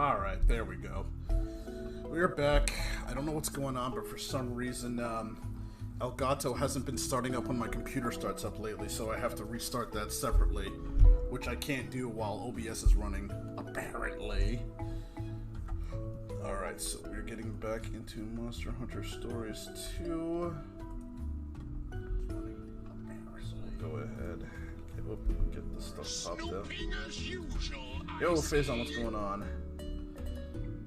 Alright, there we go. We're back. I don't know what's going on, but for some reason, Elgato hasn't been starting up when my computer starts up lately, so I have to restart that separately, which I can't do while OBS is running, apparently. Alright, so we're getting back into Monster Hunter Stories 2. So we'll go ahead, get this stuff popped up. Yo, Faison, what's going on?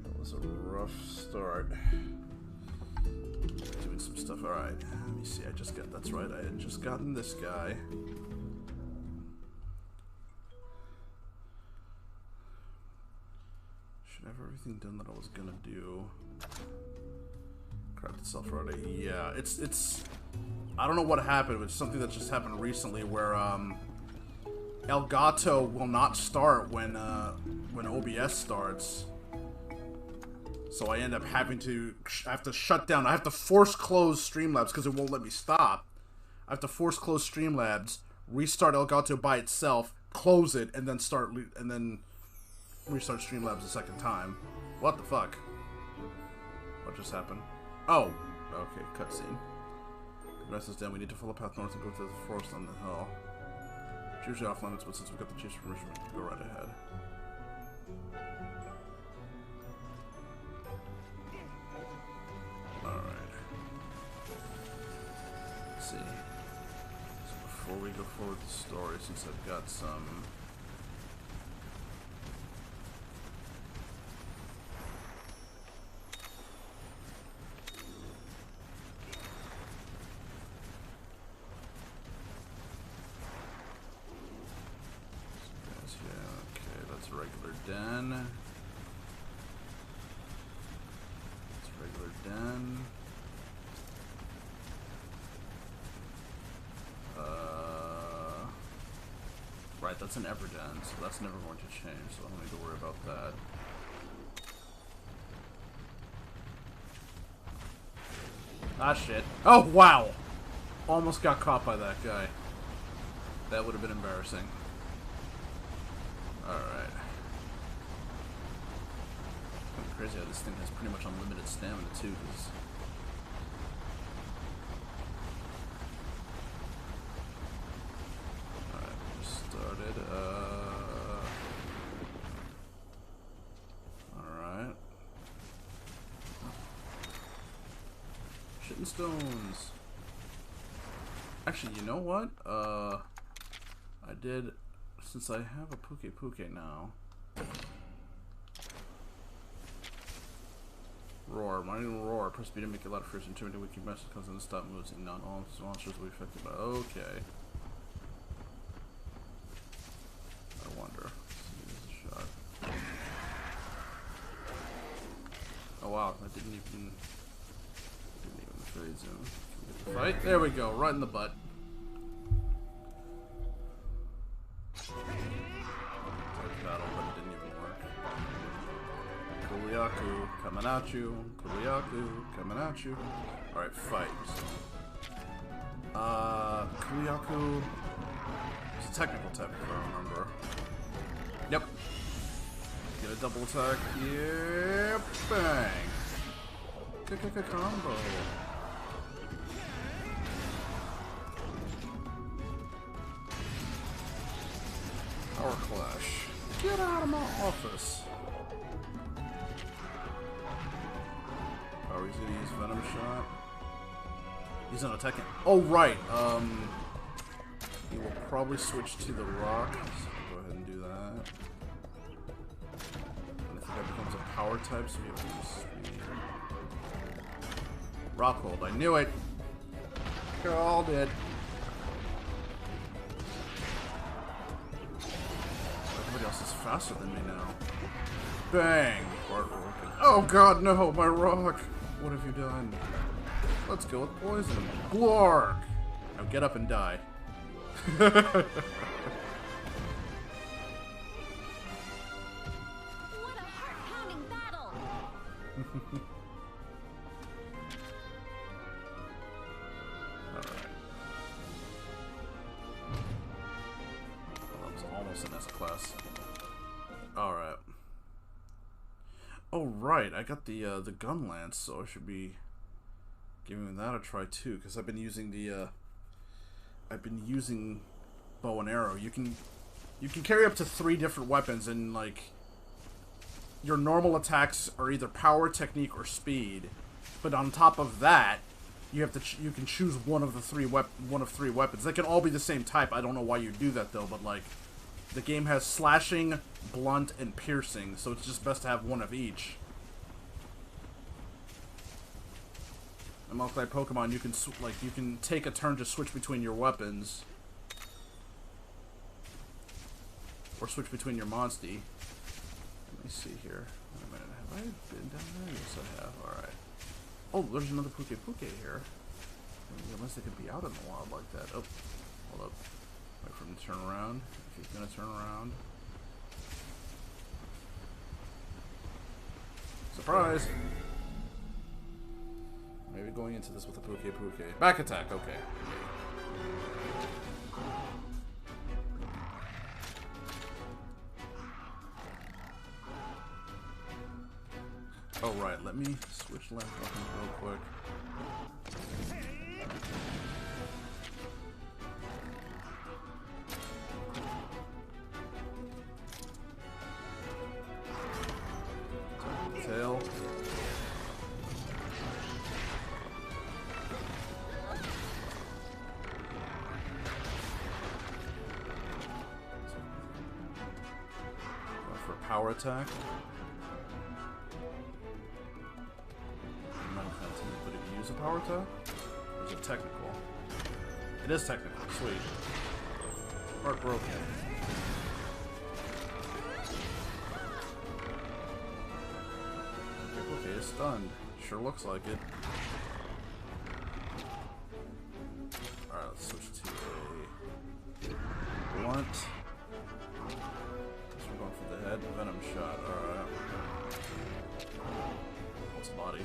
That was a rough start. Doing some stuff. Alright, let me see. That's right, I had just gotten this guy. Should have everything done that I was gonna do. Craft itself already. Yeah, it's I don't know what happened, but it's something that just happened recently where Elgato will not start when OBS starts. So I end up having to shut down. I have to force close Streamlabs because it won't let me stop. I have to force close Streamlabs, restart Elgato by itself, close it, and then restart Streamlabs a second time. What the fuck? What just happened? Oh, okay, cutscene. The rest is done. We need to follow path north and go through the forest on the hill. It's usually off limits, but since we've got the chief's permission, we can go right ahead. Alright. Let's see. So before we go forward with the story, since I've got some... regular den. It's regular den. Right, that's an Everden, so that's never going to change, so I don't need to worry about that. Ah, shit. Oh, wow! Almost got caught by that guy. That would have been embarrassing. Alright. Crazy how this thing has pretty much unlimited stamina too, because alright, we started, alright. Shitting stones. Actually, you know what? I did, since I have a Puke now. Roar. Mighty roar. Press B to make it loud first and turn to wiki message comes in and stop moving. Not all monsters will be affected by it. Okay. I wonder. Let's see, there's a shot. Oh wow, that didn't even phase in. Fight? There we go, right in the butt. Battle, but it didn't even work. Kuliaku, coming at you. Kuliaku, coming at you. Alright, fight. Kuliaku is a technical type, if I remember. Yep. Get a double attack. Yep. Bang. Combo. Power Clash. Get out of my office. Oh, he's gonna use Venom Shot. He's on attacking. Oh, right. He will probably switch to the Rock. So go ahead and do that. And I think that becomes a power type, so you have to use speed. Rock Hold. I knew it. Called it. Everybody else is faster than me now. Bang! Oh god, no! My rock! What have you done? Let's go with poison. Glork! Now get up and die. What a heart-pounding battle! Alright. Well, that was almost an S class. Alright. Oh right, I got the gun lance, so I should be giving that a try too. Because I've been using bow and arrow. You can carry up to 3 different weapons, and like your normal attacks are either power, technique, or speed. But on top of that, you can choose one of 3 weapons. They can all be the same type. I don't know why you do that though, but like the game has slashing, blunt, and piercing, so it's just best to have one of each. In multi Pokemon, you can take a turn to switch between your weapons, or switch between your Monstie. Let me see here. Wait a minute, have I been down there? Yes, I have. All right. Oh, there's another Puke here. Unless they could be out in the wild like that. Oh, hold up. Wait for him to turn around. If he's gonna turn around. Surprise! Maybe going into this with a Puke. Back attack, okay. Oh right, let me switch left buttons real quick. Tail. Go for a power attack. Use a power attack? Or is it technical? It is technical. Sweet. Heartbroken. Okay, stunned. Sure looks like it. Alright, let's switch to a blunt. Guess we're going for the head. Venom shot. Alright. What's body?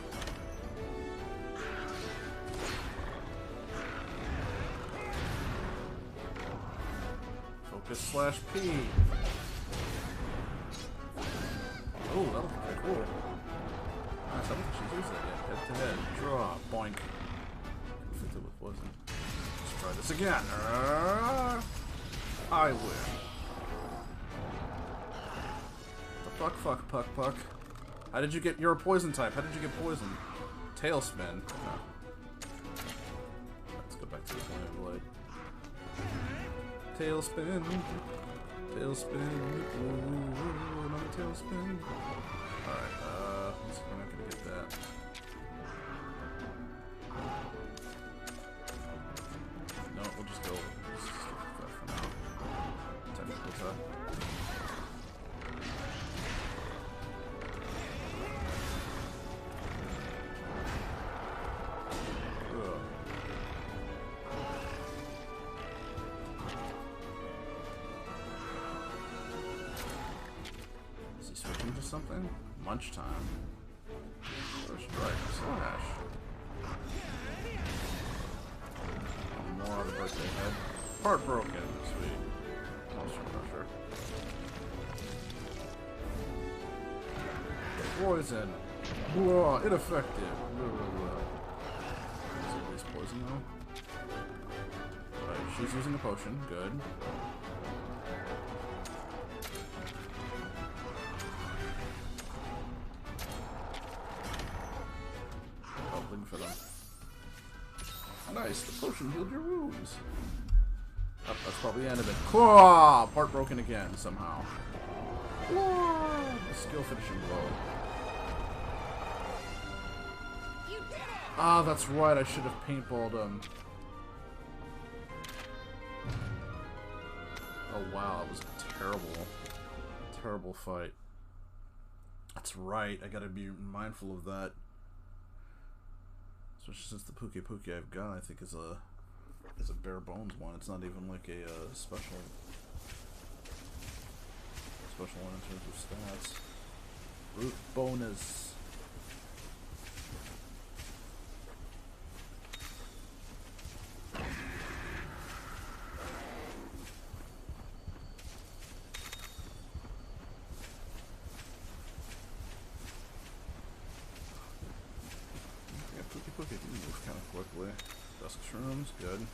Focus slash P. Oh, that looks pretty cool. Nice, I don't think she's used that yet. Head to head. Draw. Boink. Infected with poison. Let's try this again. I win. The fuck. How did you get... You're a poison type. How did you get poisoned? Tailspin. Oh. Let's go back to the Flame Blade. Tailspin. Ooh, another tailspin. Alright, looks like we're not gonna get that. No, we'll just go with that for now. Technical attack. Something? Munch time. First strike. Slash. More out of birthday head. Heartbroken. Sweet. Monster Crusher. Poison. Blah. Ineffective. Is it at least poison though? Right, she's using a potion. Good. For them. Nice, the potion healed your wounds. Oh, that's probably the end of it. Claw! Heartbroken again, somehow. A skill finishing blow. Ah, that's right, I should have paintballed him. Oh wow, it was a terrible fight. That's right, I gotta be mindful of that. Especially since the Puke I've got, I think is a bare bones one. It's not even like a special one in terms of stats. Root bonus. Mushrooms, good.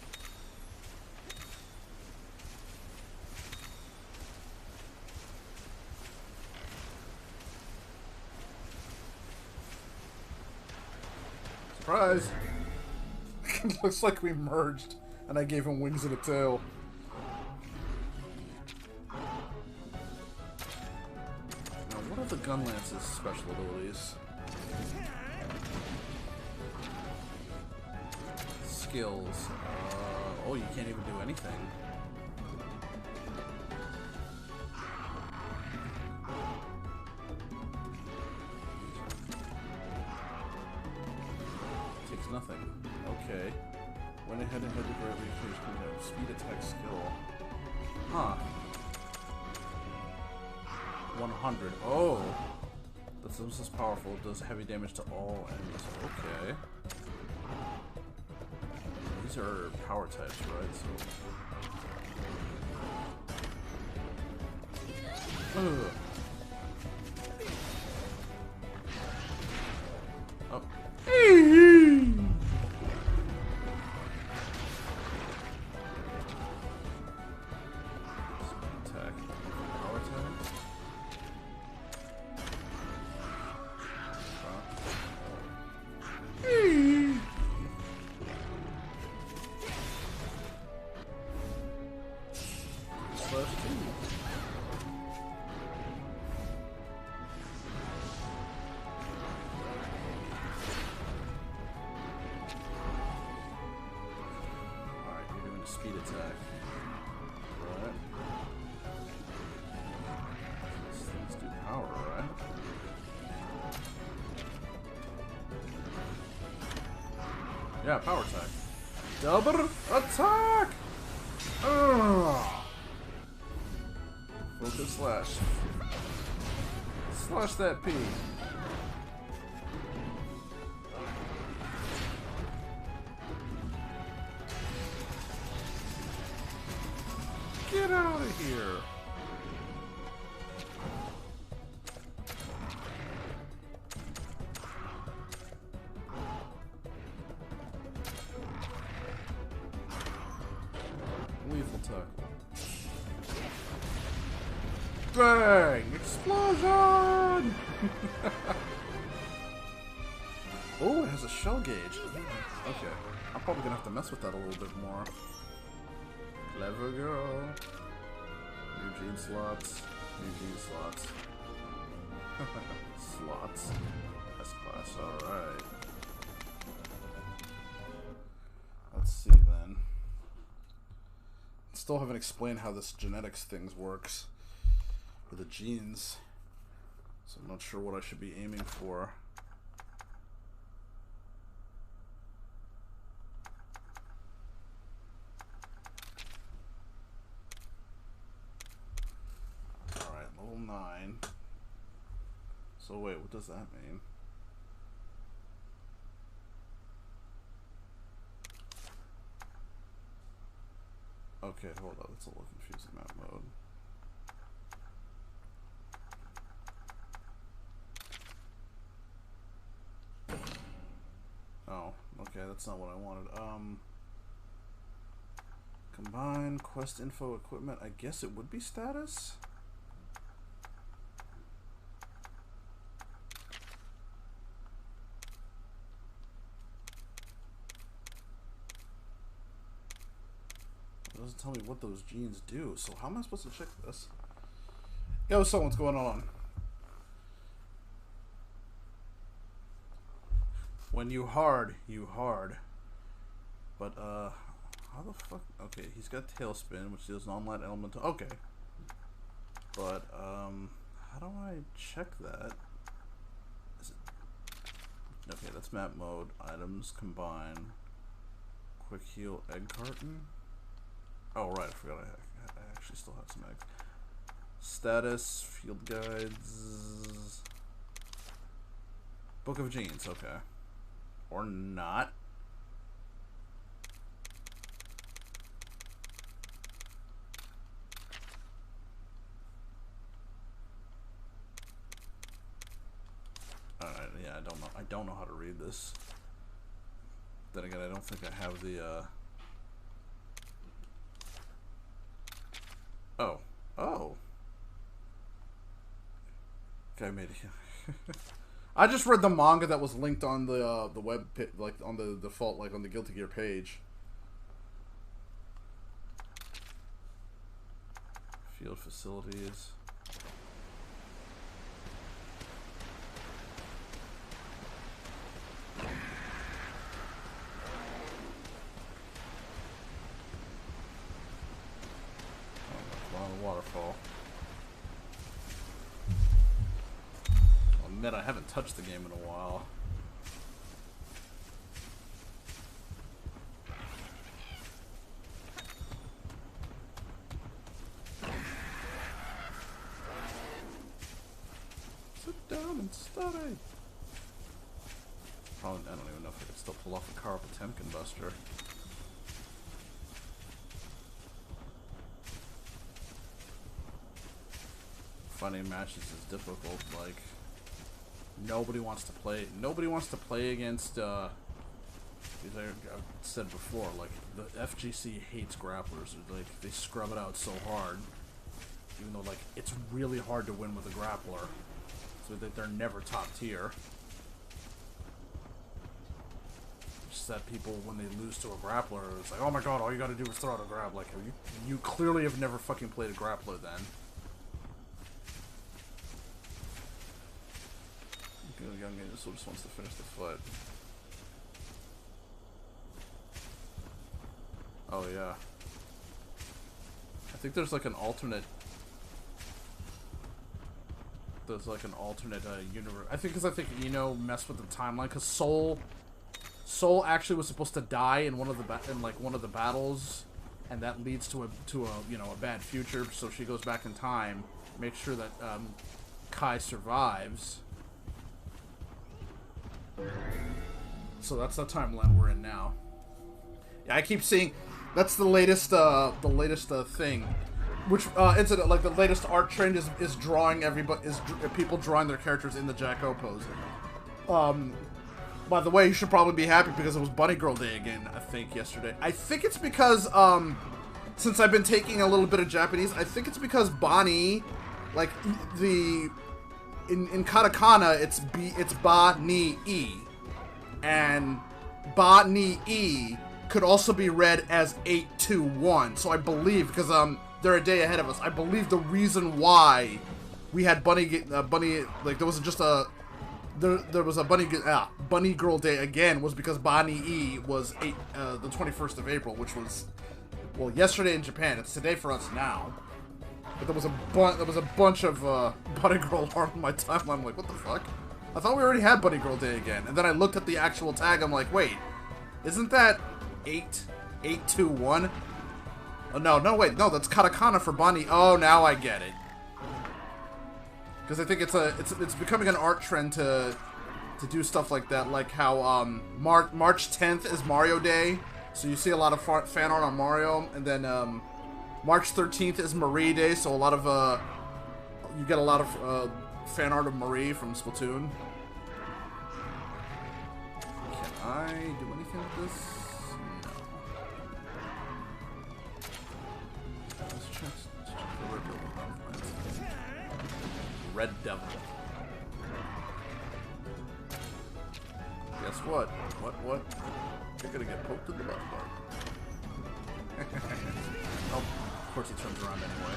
Surprise! Looks like we merged, and I gave him wings and a tail. Now, what are the Gunlance's special abilities? Skills. Oh, you can't even do anything. Takes nothing. Okay. Went ahead and had to greatly increase speed attack skill. Huh. 100. Oh! That's the most powerful. It does heavy damage to all enemies. Okay. These are power types, right? So. Ugh. Oh. Attack. Power attack. Alright, you're doing a speed attack. Right. Let's do power, right? Yeah, power attack. Double attack! Ugh. Focus slash. Slash that P. Get out of here. Lethal tackle. Bang! Explosion! Oh, it has a shell gauge. Okay. I'm probably gonna have to mess with that a little bit more. Clever girl. New gene slots. New gene slots. Slots. S-class, alright. Let's see then. Still haven't explained how this genetics things works. For the genes. So I'm not sure what I should be aiming for. Alright, level 9. So wait, what does that mean? Okay, hold on, that's a little confusing, map mode. Oh, okay, that's not what I wanted. Combine, quest info, equipment, I guess it would be status? It doesn't tell me what those genes do, so how am I supposed to check this? Yo, so what's going on? When you hard, you hard. But, how the fuck? Okay, he's got Tailspin, which deals non-light elemental. Okay. But, how do I check that? Is it... Okay, that's map mode. Items, combine. Quick heal, egg carton. Oh, right, I forgot I actually still have some eggs. Status, field guides. Book of Genes, okay. Or not. Yeah, I don't know how to read this. Then again, I don't think I have the Okay, I made it. I just read the manga that was linked on the web, like on the default, like on the Guilty Gear page. Field facilities. Waterfall. I'll admit I haven't touched the game in a while. Sit down and study. Probably, I don't even know if I can still pull off a Carl Potemkin Buster. Finding matches is difficult. Like, nobody wants to play. Nobody wants to play against. As I've said before, like the FGC hates grapplers. Like they scrub it out so hard, even though like it's really hard to win with a grappler. So that they're never top tier. Just that people, when they lose to a grappler, it's like, oh my god, all you gotta do is throw out a grab. Like you clearly have never fucking played a grappler then. Young Angel just wants to finish the fight. Oh yeah. I think there's like an alternate. There's like an alternate universe. I think Eno messed with the timeline because Soul actually was supposed to die in one of the battles, and that leads to a you know, a bad future. So she goes back in time, makes sure that Kai survives. So that's the timeline we're in now. Yeah, I keep seeing that's the latest thing, which incident, like the latest art trend is drawing people drawing their characters in the Jack-O pose. By the way, you should probably be happy because it was Bunny Girl Day again, I think, yesterday. I think it's because since I've been taking a little bit of Japanese, I think it's because Bonnie, like in katakana, it's ba ni e, and ba ni e could also be read as 821. So I believe, because they're a day ahead of us, I believe the reason why we had Bunny like there was just a there was a Bunny Girl Day again was because ba ni e was the 21st of April, which was, well, yesterday in Japan. It's today for us now. But there was a bunch of Bunny Girl art on my timeline. I'm like, what the fuck? I thought we already had Bunny Girl Day again. And then I looked at the actual tag. I'm like, wait, isn't that 821? Oh no, wait, no, that's katakana for Bunny. Oh, now I get it. Because I think it's becoming an art trend to do stuff like that, like how March 10th is Mario Day, so you see a lot of fan art on Mario, and then March 13th is Marie Day, so a lot of, you get a lot of, fan art of Marie from Splatoon. Can I do anything with this? No. Let's check the Red Devil. Guess what? What? You're gonna get poked in the butt. Oh. Of course he turns around anyway.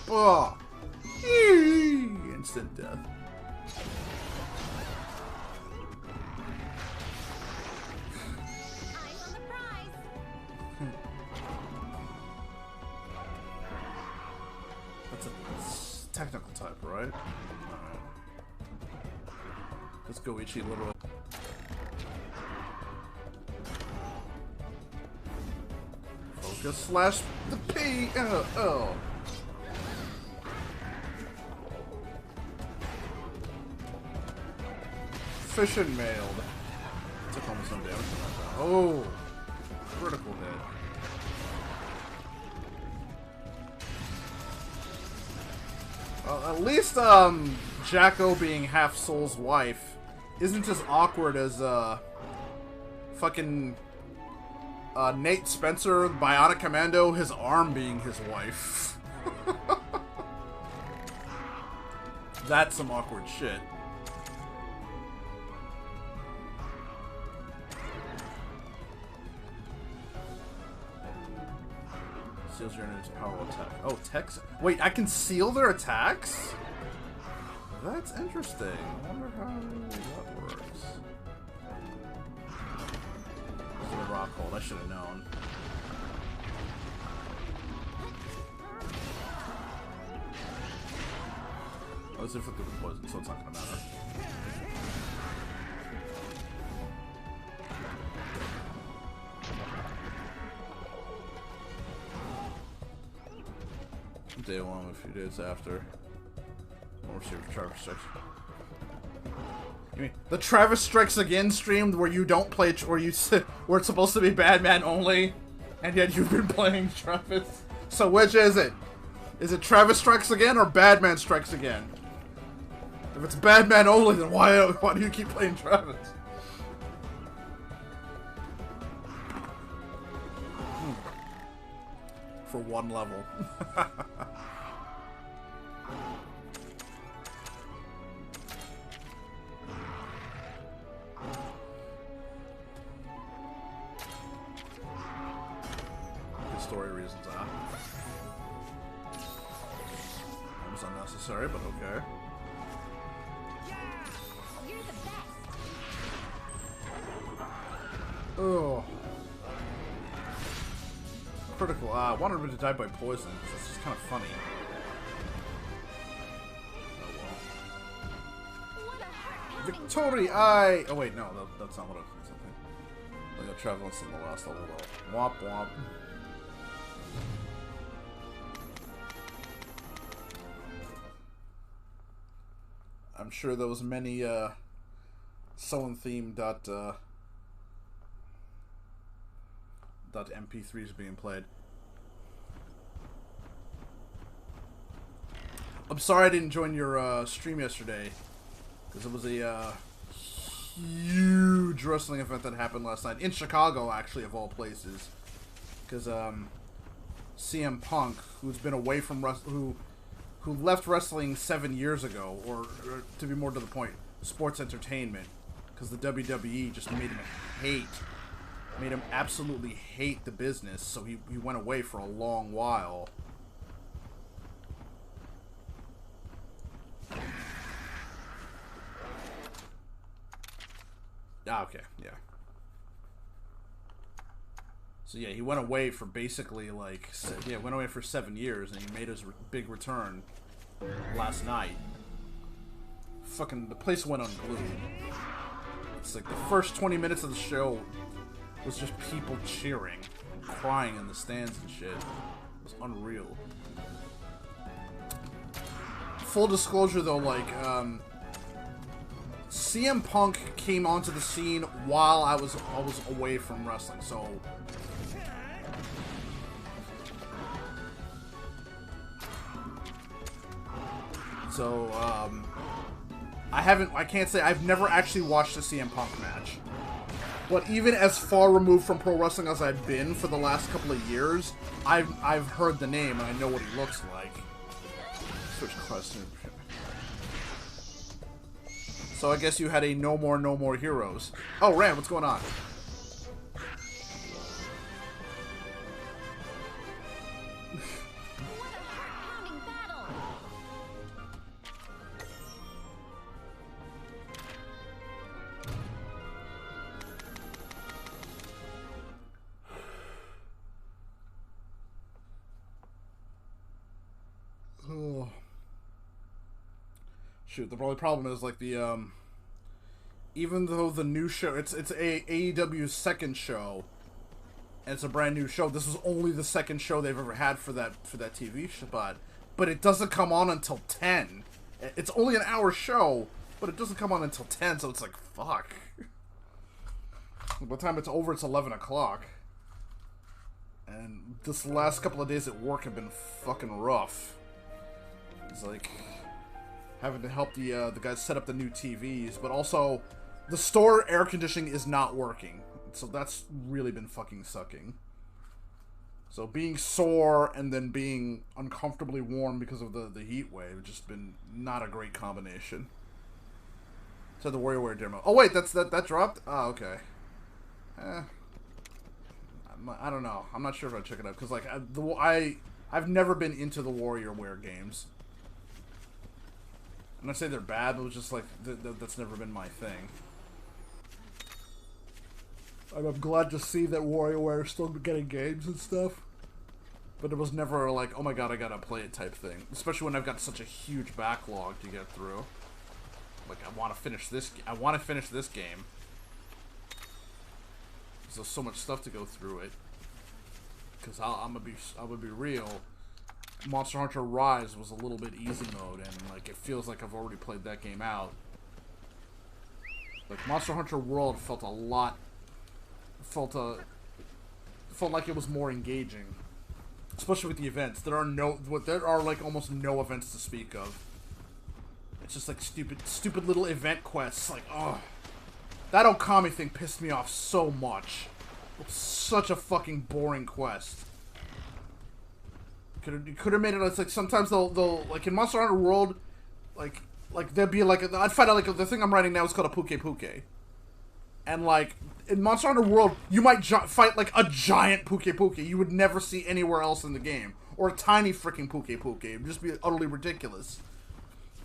Oh! Instant death. Eyes on the prize. That's a technical type, right? Alright. Let's go Ichi literal. Focus slash the P. Oh. Fission mailed. Took almost some damage from that. Oh, critical hit. Well, at least Jack-O being half Soul's wife isn't as awkward as fucking Nate Spencer, Bionic Commando, his arm being his wife. That's some awkward shit. Seals your enemy's power attack. Oh, text. Wait, I can seal their attacks? That's interesting. I wonder how that works. This is a rock hold. I should have known. Oh, it's inflicted with poison, so it's not gonna matter. Day one, a few days after. More serious Travis Strikes. You mean the Travis Strikes Again stream where you don't play, where it's supposed to be Batman only, and yet you've been playing Travis? So which is it? Is it Travis Strikes Again or Batman Strikes Again? If it's Batman only, then why do you keep playing Travis? For one level. Good story reasons, huh? That was unnecessary, but okay. You're the best. Oh. Critical. I wanted him to die by poison, because that's just kind of funny. Oh well. What a heart-pounding Victory! I. Oh wait, no, that's not what I was thinking. Like a Travelance in the last level, though. Womp womp. I'm sure there was many Sullen themed .mp3s being played. I'm sorry I didn't join your stream yesterday, because it was a huge wrestling event that happened last night in Chicago, actually, of all places. Because CM Punk, who's been away from who left wrestling 7 years ago, or to be more to the point, sports entertainment, because the WWE just made him absolutely hate the business, so he went away for a long while. Ah, okay, yeah. So yeah, he went away for basically like, yeah, went away for 7 years, and he made his big return last night. Fucking, the place went unglued. It's like the first 20 minutes of the show was just people cheering, crying in the stands and shit. It was unreal. Full disclosure though, like, CM Punk came onto the scene while I was away from wrestling, so I can't say I've never actually watched a CM Punk match. But even as far removed from pro wrestling as I've been for the last couple of years, I've heard the name and I know what he looks like. Switch question. So I guess you had a no more heroes. Oh, Ram, what's going on? What a heart-pounding battle! Oh. Shoot, the only problem is like the even though the new show it's AEW's second show and it's a brand new show, this was only the second show they've ever had for that TV spot, but it doesn't come on until 10. It's only an hour show, but it doesn't come on until 10, so it's like fuck. By the time it's over, it's 11 o'clock. And this last couple of days at work have been fucking rough. It's like having to help the guys set up the new TVs, but also the store air conditioning is not working, so that's really been fucking sucking. So being sore and then being uncomfortably warm because of the heat wave has just been not a great combination. So the WarioWare demo. Oh wait, that dropped? Oh, okay. I don't know. I'm not sure if I'd check it out because like I've never been into the WarioWare games. I'm not saying they're bad, but it was just like that's never been my thing. I'm glad to see that WarioWare is still getting games and stuff. But it was never like, oh my god, I gotta play it type thing. Especially when I've got such a huge backlog to get through. Like, I want to finish this. I want to finish this game. There's so much stuff to go through it. Because I'm gonna be real. Monster Hunter Rise was a little bit easy mode, and like it feels like I've already played that game out. Like Monster Hunter World felt a lot. Felt like it was more engaging, especially with the events. There are like almost no events to speak of. It's just like stupid little event quests. Like, oh, that Okami thing pissed me off so much. It's such a fucking boring quest. Could have made it. It's like sometimes they'll like in Monster Hunter World, like there'd be like I'd find out like the thing I'm writing now is called a Puke Puke. And, like, in Monster Hunter World, you might fight, like, a giant Puke Puke you would never see anywhere else in the game. Or a tiny freaking Puke Puke. It would just be utterly ridiculous.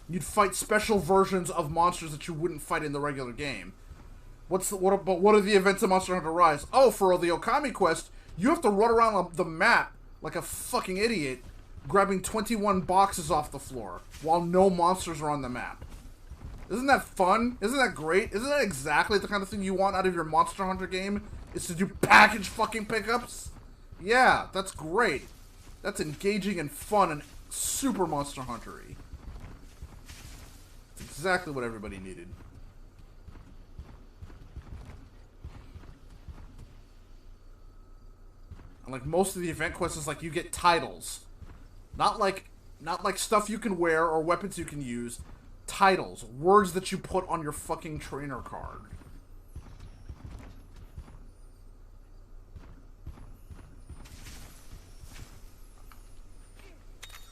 You'd fight special versions of monsters that you wouldn't fight in the regular game. But what are the events of Monster Hunter Rise? Oh, for the Okami quest, you have to run around the map like a fucking idiot, grabbing 21 boxes off the floor, while no monsters are on the map. Isn't that fun? Isn't that great? Isn't that exactly the kind of thing you want out of your Monster Hunter game? Is to do package fucking pickups? Yeah, that's great. That's engaging and fun and super Monster Hunter-y. It's exactly what everybody needed. And like most of the event quests is like you get titles. Not like stuff you can wear or weapons you can use. Titles, words that you put on your fucking trainer card.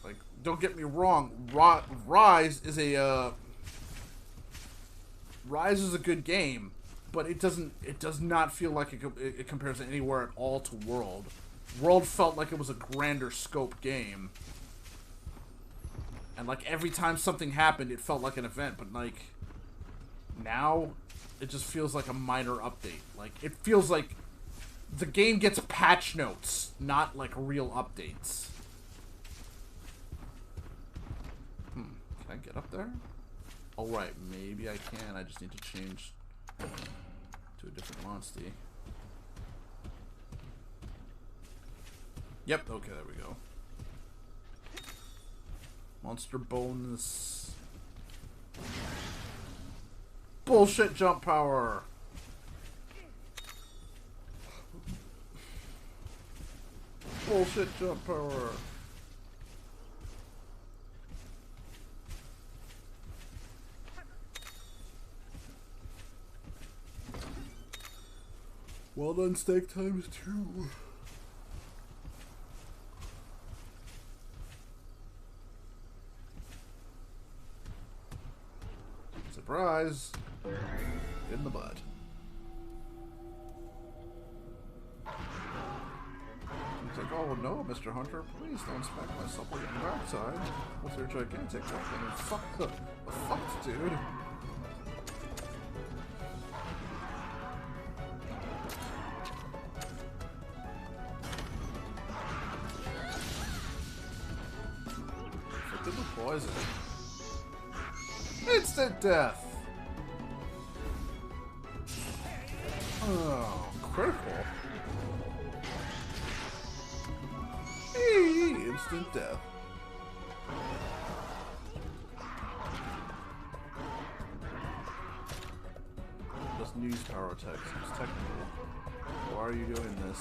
Like, don't get me wrong, Rise is a good game, but it does not feel like it compares anywhere at all to World. World felt like it was a grander scope game. And, like, every time something happened, it felt like an event. But, like, now, it just feels like a minor update. Like, it feels like the game gets patch notes, not, like, real updates. Can I get up there? Oh, right. Maybe I can. I just need to change to a different monster. Yep. Okay, there we go. Monster bonus. Bullshit jump power. Bullshit jump power. Well done, steak times 2. Surprise! In the butt. He's like, oh no, Mr. Hunter, please don't smack my supplicant backside with your gigantic weapon. Fuck the fuck, dude. Inflicted with poison. Instant death! Oh, critical. Hey, instant death. Doesn't use power attacks, it's technical. Why are you doing this?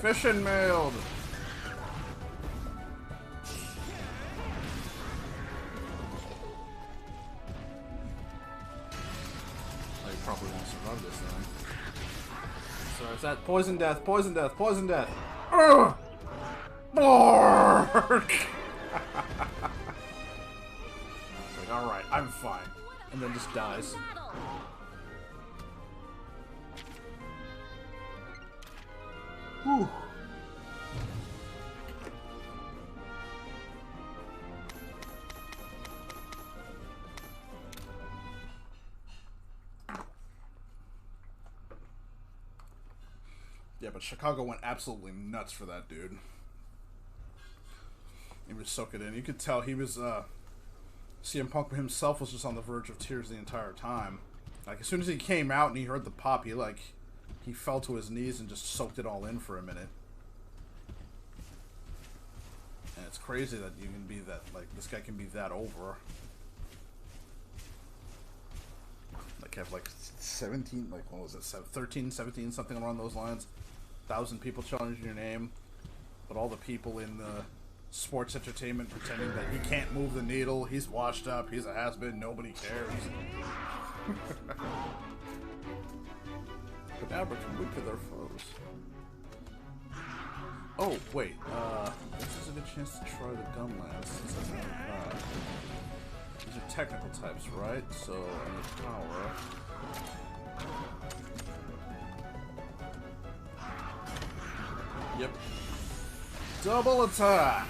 Fishing mailed. probably won't survive this then. So it's that poison death, poison death, poison death. Ugh! Bark! It's like, alright, I'm fine. And then just dies. Battle. Whew. Yeah, but Chicago went absolutely nuts for that dude. He was soaking it in. You could tell he was, CM Punk himself was just on the verge of tears the entire time. Like, as soon as he came out and he heard the pop, he fell to his knees and just soaked it all in for a minute. And it's crazy that you can be that, like, this guy can be that over. Like, have, like, 17, like, what was it, 13, 17, something around those lines. 1,000 people challenging your name. But all the people in the sports entertainment pretending that he can't move the needle, he's washed up, he's a has-been, nobody cares. Cadabra can move to their foes. Oh, wait, this is a good chance to try the gun lance since I know that. These are technical types, right? So, I need power. Yep. Double attack!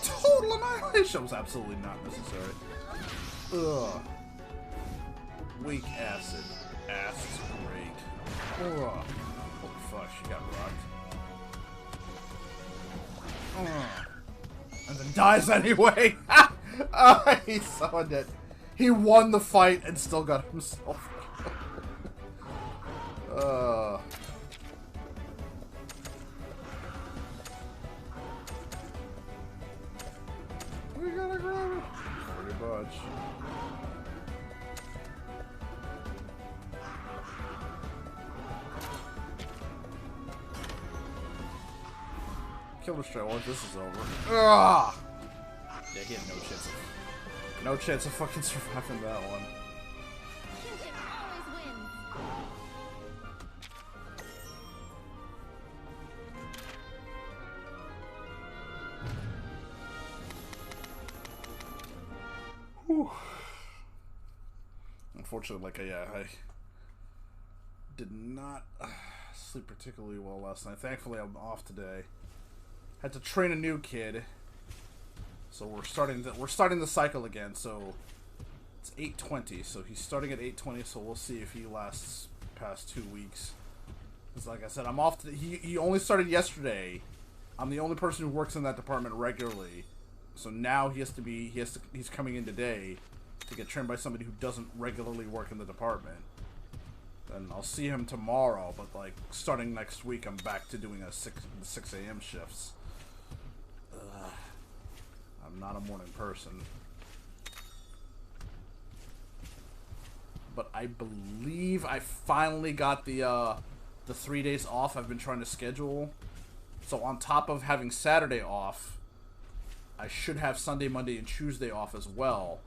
Total annihilation was absolutely not necessary. Ugh. Weak acid. Acid's great. Ugh. Holy fuck, she got rocked. Ugh. And then dies anyway! He summoned it. He won the fight and still got himself. We gotta grab it. Pretty much. Kill the show once this is over. Ugh! Yeah, he had no chance of, no chance of fucking surviving that one. Kenshin always wins. Whew. Unfortunately, like, I did not sleep particularly well last night. Thankfully, I'm off today. Had to train a new kid, so we're starting the cycle again. So it's 8:20, so he's starting at 8:20. So we'll see if he lasts past 2 weeks. Because, like I said, I'm off. He only started yesterday. I'm the only person who works in that department regularly. So now he's coming in today to get trained by somebody who doesn't regularly work in the department. And I'll see him tomorrow, but like starting next week, I'm back to doing the 6 a.m. shifts. Ugh. I'm not a morning person. But I believe I finally got the 3 days off I've been trying to schedule. So on top of having Saturday off, I should have Sunday, Monday, and Tuesday off as well.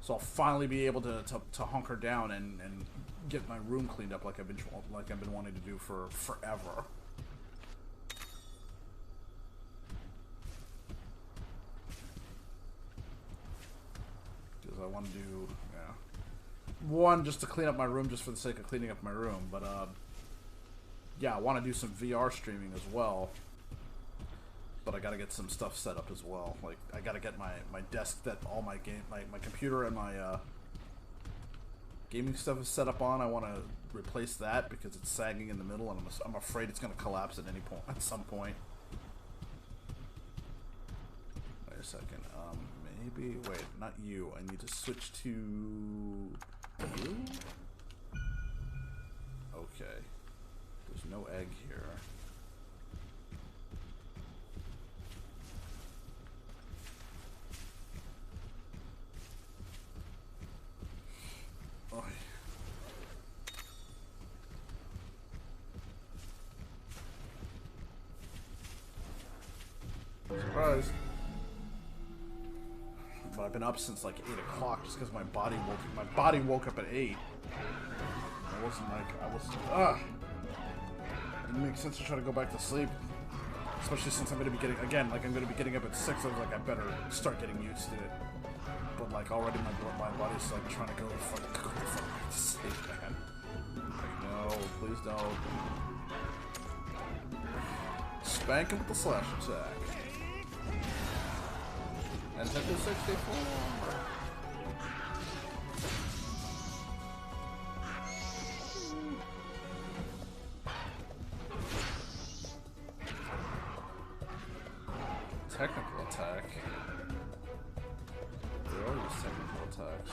So I'll finally be able to hunker down and get my room cleaned up like I've been wanting to do for forever. Because I want to do, yeah, one, just to clean up my room just for the sake of cleaning up my room, but yeah, I want to do some VR streaming as well. But I gotta get some stuff set up as well. Like, I gotta get my desk that all my computer and my gaming stuff is set up on. I want to replace that because it's sagging in the middle, and I'm afraid it's gonna collapse at any point, at some point. Wait a second. Maybe wait, not you. I need to switch to you. Okay. There's no egg here. Oh. Surprise. But I I've been up since like 8 o'clock just because my body woke up at 8. I wasn't like didn't make sense to try to go back to sleep. Especially since I'm gonna be getting up at 6, I was like I better start getting used to it. But like already my body's like trying to go back to sleep, man. Like, no, please don't. Spank him with the slash attack. Nintendo 64. Technical attack. They all use technical attacks.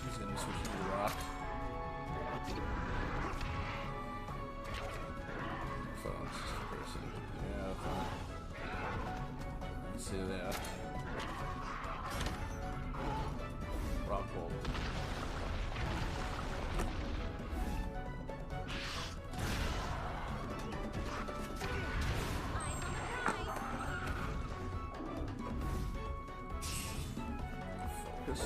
He's gonna switch to the rock. Yeah, let's see that. Rock bolt. Focus.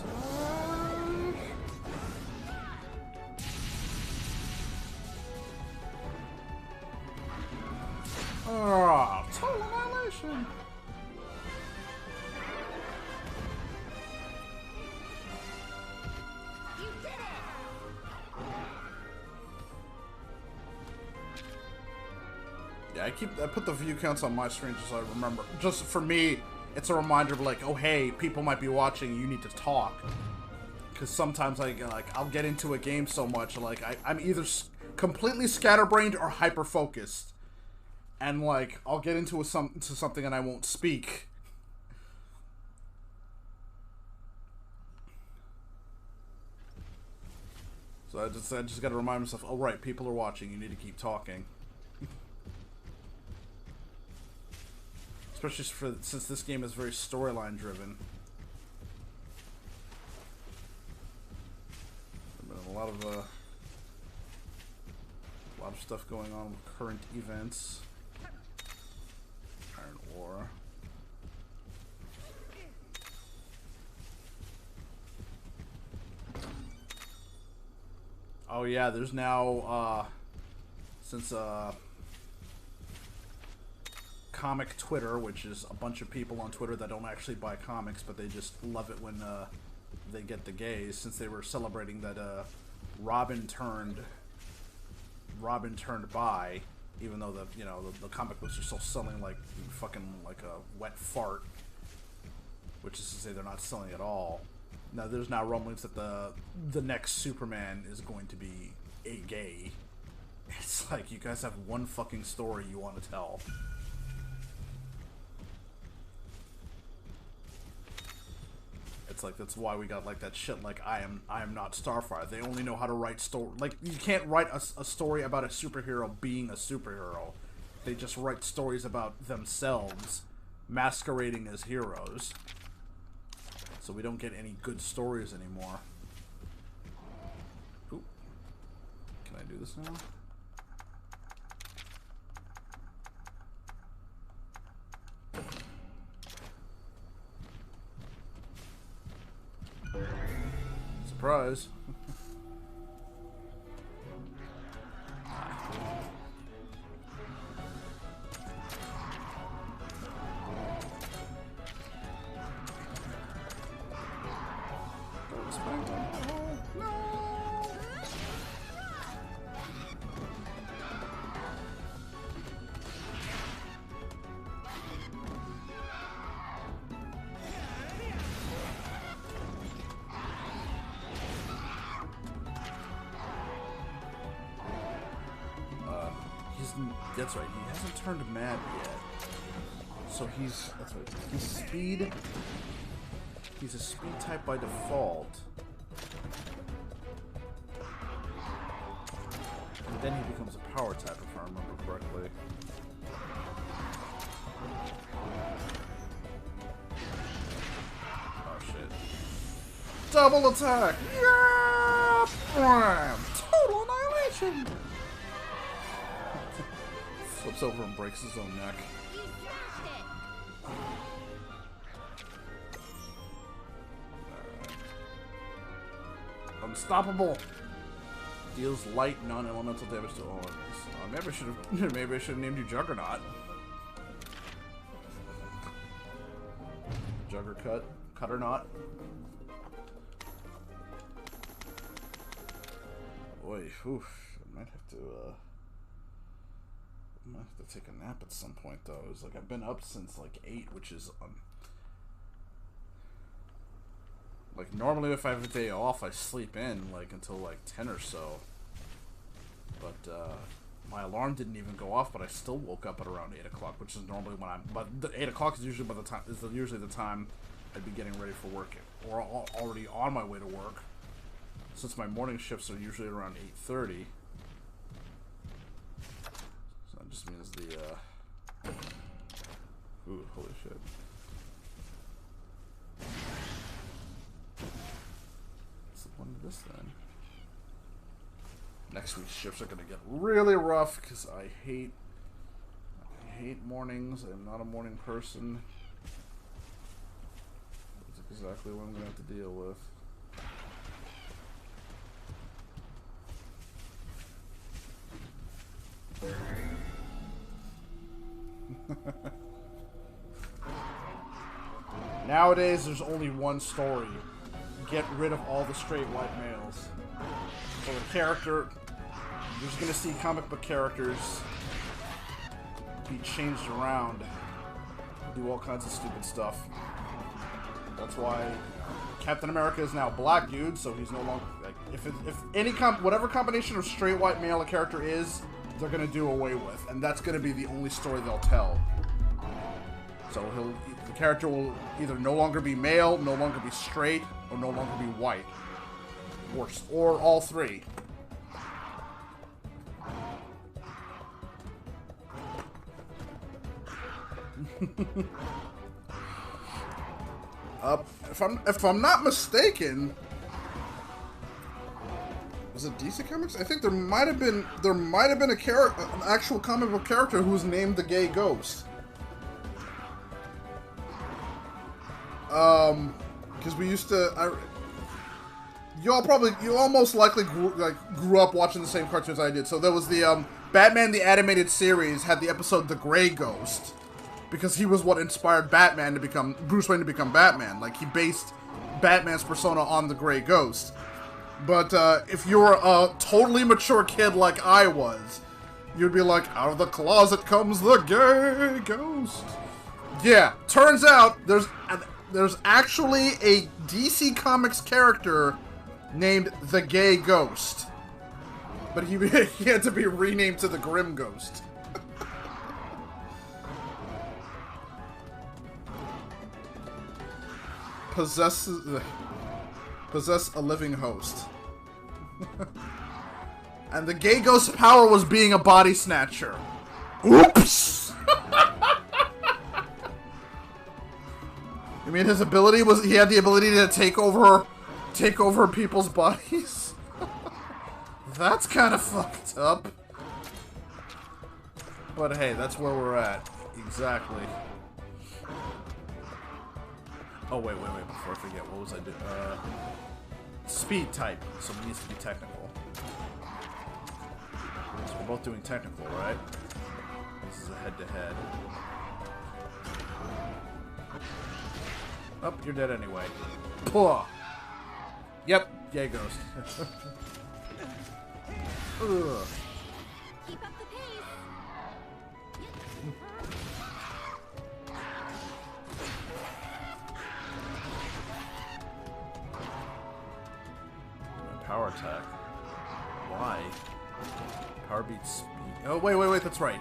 Oh, total annihilation! You did it! Yeah, I put the view counts on my screen just so I remember. Just for me, it's a reminder of like, oh hey, people might be watching, you need to talk. Because sometimes I'll get into a game so much, like I'm either completely scatterbrained or hyper-focused. And like, I'll get into something and I won't speak. So I just gotta remind myself, oh right, people are watching, you need to keep talking. Especially since this game is very storyline driven. There's been a lot of stuff going on with current events. Iron War. Oh yeah, there's now since comic Twitter, which is a bunch of people on Twitter that don't actually buy comics, but they just love it when they get the gays, since they were celebrating that Robin turned bi, even though the comic books are still selling like fucking like a wet fart, which is to say they're not selling at all. Now there's now rumblings that the next Superman is going to be a gay. It's like, you guys have one fucking story you want to tell. It's like, that's why we got like that shit like I am not Starfire. They only know how to write story. Like, you can't write a story about a superhero being a superhero. They just write stories about themselves masquerading as heroes. So we don't get any good stories anymore. Oop. Can I do this now? Surprise. That's right. He hasn't turned mad yet. So he's... That's right. He's speed... He's a speed type by default. And then he becomes a power type, if I remember correctly. Oh, shit. Double attack! Yeah! Bam! Total annihilation! Flips over and breaks his own neck. You smashed it. Unstoppable! Deals light, non-elemental damage to all enemies. Maybe I should have. Maybe I should have named you Juggernaut. Juggercut, Cutternaut. Boy, oof. I might have to. I might have to take a nap at some point, though. It's like I've been up since like 8, which is like normally if I have a day off, I sleep in like until like 10 or so. But my alarm didn't even go off, but I still woke up at around 8 o'clock, which is normally when I'm. But the 8 o'clock is usually usually the time I'd be getting ready for work, or already on my way to work. Since my morning shifts are usually around 8:30, so that just means the. Ooh, holy shit. What's the point of this then? Next week's shifts are gonna get really rough because I hate mornings. I'm not a morning person. That's exactly what I'm gonna have to deal with. Nowadays, there's only one story. Get rid of all the straight white males. So the character, you're just gonna see comic book characters be changed around, do all kinds of stupid stuff. That's why Captain America is now a black dude, so he's no longer like if any whatever combination of straight white male a character is, they're gonna do away with, and that's gonna be the only story they'll tell. So the character will either no longer be male, no longer be straight, or no longer be white. Or all three. If I'm not mistaken, was it DC Comics? I think there might have been an actual comic book character who was named the Gay Ghost. Because we used to. You all most likely grew up watching the same cartoons I did. So there was the Batman the Animated Series had the episode The Gray Ghost, because he was what inspired Bruce Wayne to become Batman. Like, he based Batman's persona on the Gray Ghost. But if you were a totally mature kid like I was, you'd be like, out of the closet comes the Gay Ghost. Yeah, turns out there's actually a DC Comics character named the Gay Ghost, but he had to be renamed to the Grim Ghost. Possess a living host. And the Gay Ghost's power was being a body snatcher. Oops! I mean, his ability was he had the ability to take over people's bodies. That's kind of fucked up. But hey, that's where we're at. Exactly. Oh, wait, before I forget, what was I doing? Speed type, so it needs to be technical. So we're both doing technical, right? This is a head-to-head. Oh, you're dead anyway. Puh! Yep, Gay Ghost. Ugh. Keep up the pace. Power attack. Why? Power beats speed. Oh, wait, that's right.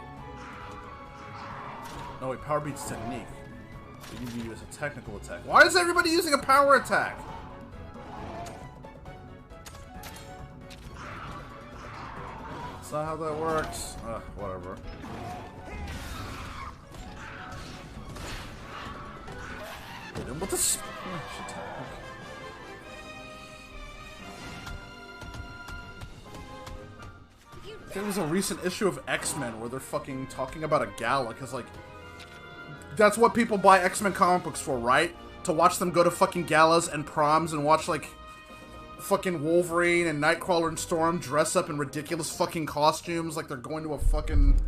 No, wait, power beat's technique. You need to use a technical attack. Why is everybody using a power attack? That's not how that works. Ugh, whatever. Wait, what the splash attack? There was a recent issue of X-Men where they're fucking talking about a gala, because, like, that's what people buy X-Men comic books for, right? To watch them go to fucking galas and proms and watch, like, fucking Wolverine and Nightcrawler and Storm dress up in ridiculous fucking costumes like they're going to a fucking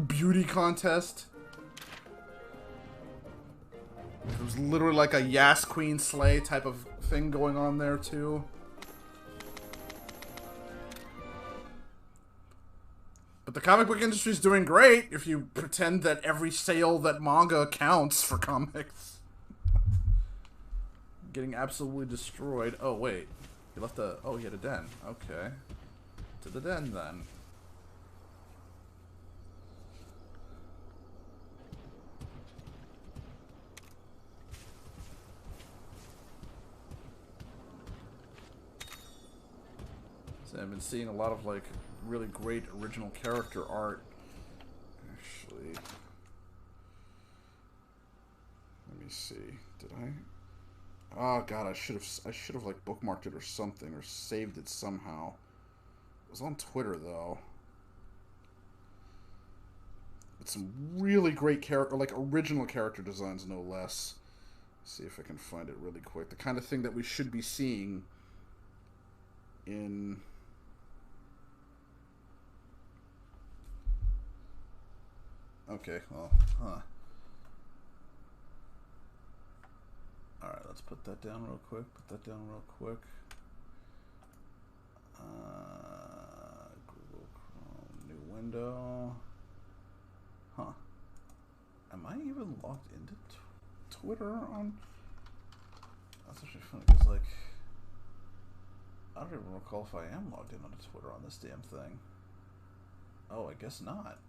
beauty contest. There was literally like a Yas Queen Slay type of thing going on there, too. But the comic book industry is doing great if you pretend that every sale that manga counts for comics. Getting absolutely destroyed. Oh, wait. He left a... Oh, he had a den. Okay. To the den, then. So I've been seeing a lot of, like, really great original character art. Actually... Let me see. Did I... Oh god, I should have like bookmarked it or something, or saved it somehow. It was on Twitter though. It's some really great character, like original character designs, no less. Let's see if I can find it really quick. The kind of thing that we should be seeing in... Okay, well, huh. Alright, let's put that down real quick. Google Chrome, new window. Huh. Am I even logged into Twitter on... That's actually funny, because, like... I don't even recall if I am logged in onto Twitter on this damn thing. Oh, I guess not.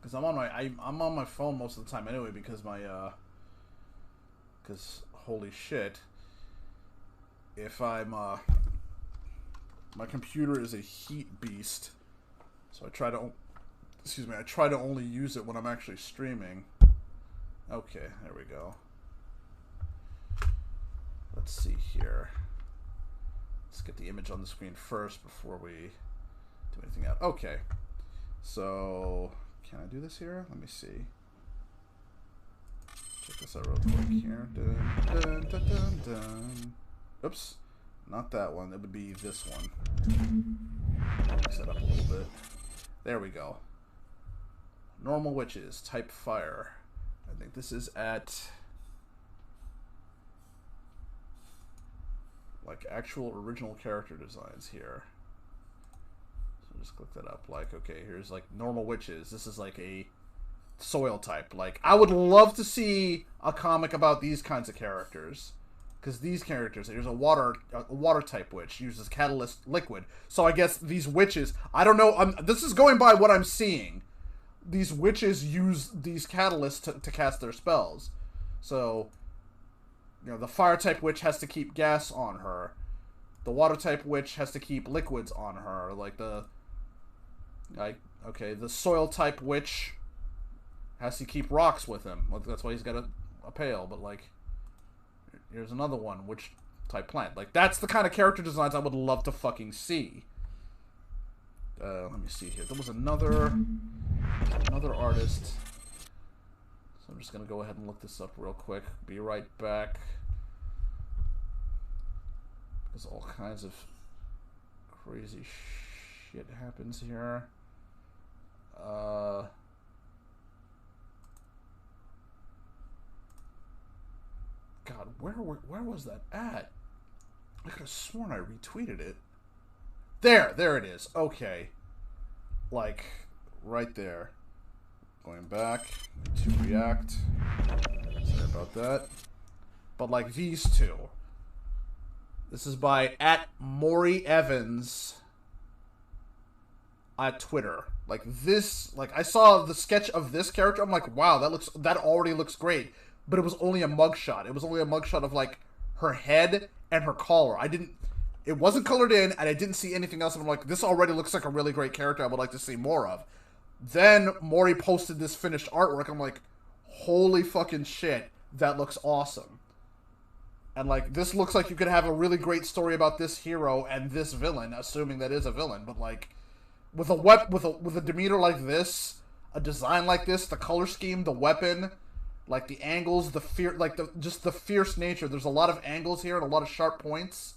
Because I'm on my phone most of the time anyway, because my, because, holy shit, if I'm, my computer is a heat beast, so I try to, I try to only use it when I'm actually streaming. Okay, there we go. Let's see here. Let's get the image on the screen first before we do anything else. Okay, so, can I do this here? Let me see. Check this out real quick here. Dun, dun, dun, dun, dun. Oops. Not that one. It would be this one. Mix that up a little bit. There we go. Normal witches. Type fire. I think this is at... like actual original character designs here. So just click that up. Like, okay, here's like normal witches. This is like a soil type. Like, I would love to see a comic about these kinds of characters, because these characters, here's a water type witch, uses catalyst liquid. So I guess these witches, I don't know, this is going by what I'm seeing. These witches use these catalysts to cast their spells. So, you know, the fire type witch has to keep gas on her. The water type witch has to keep liquids on her. Like the, okay, the soil type witch has to keep rocks with him. That's why he's got a pail. But like, here's another one, witch type plant. Like, that's the kind of character designs I would love to fucking see. Let me see here. There was another artist. So I'm just gonna go ahead and look this up real quick. Be right back. Because all kinds of crazy shit happens here. God, where was that at? I could have sworn I retweeted it. There it is. Okay. Like, right there. Going back to React. Sorry about that. But like these two. This is by @MauryEvans at Twitter. Like this, like I saw the sketch of this character, I'm like, wow, that already looks great. But it was only a mugshot. It was only a mugshot of like her head and her collar. It wasn't colored in, and I didn't see anything else. And I'm like, this already looks like a really great character I would like to see more of. Then Mori posted this finished artwork. I'm like, holy fucking shit, that looks awesome. And like, this looks like you could have a really great story about this hero and this villain, assuming that is a villain. But like, with a demeanor like this, a design like this, the color scheme, the weapon, like the angles, the fear, like just the fierce nature. There's a lot of angles here and a lot of sharp points.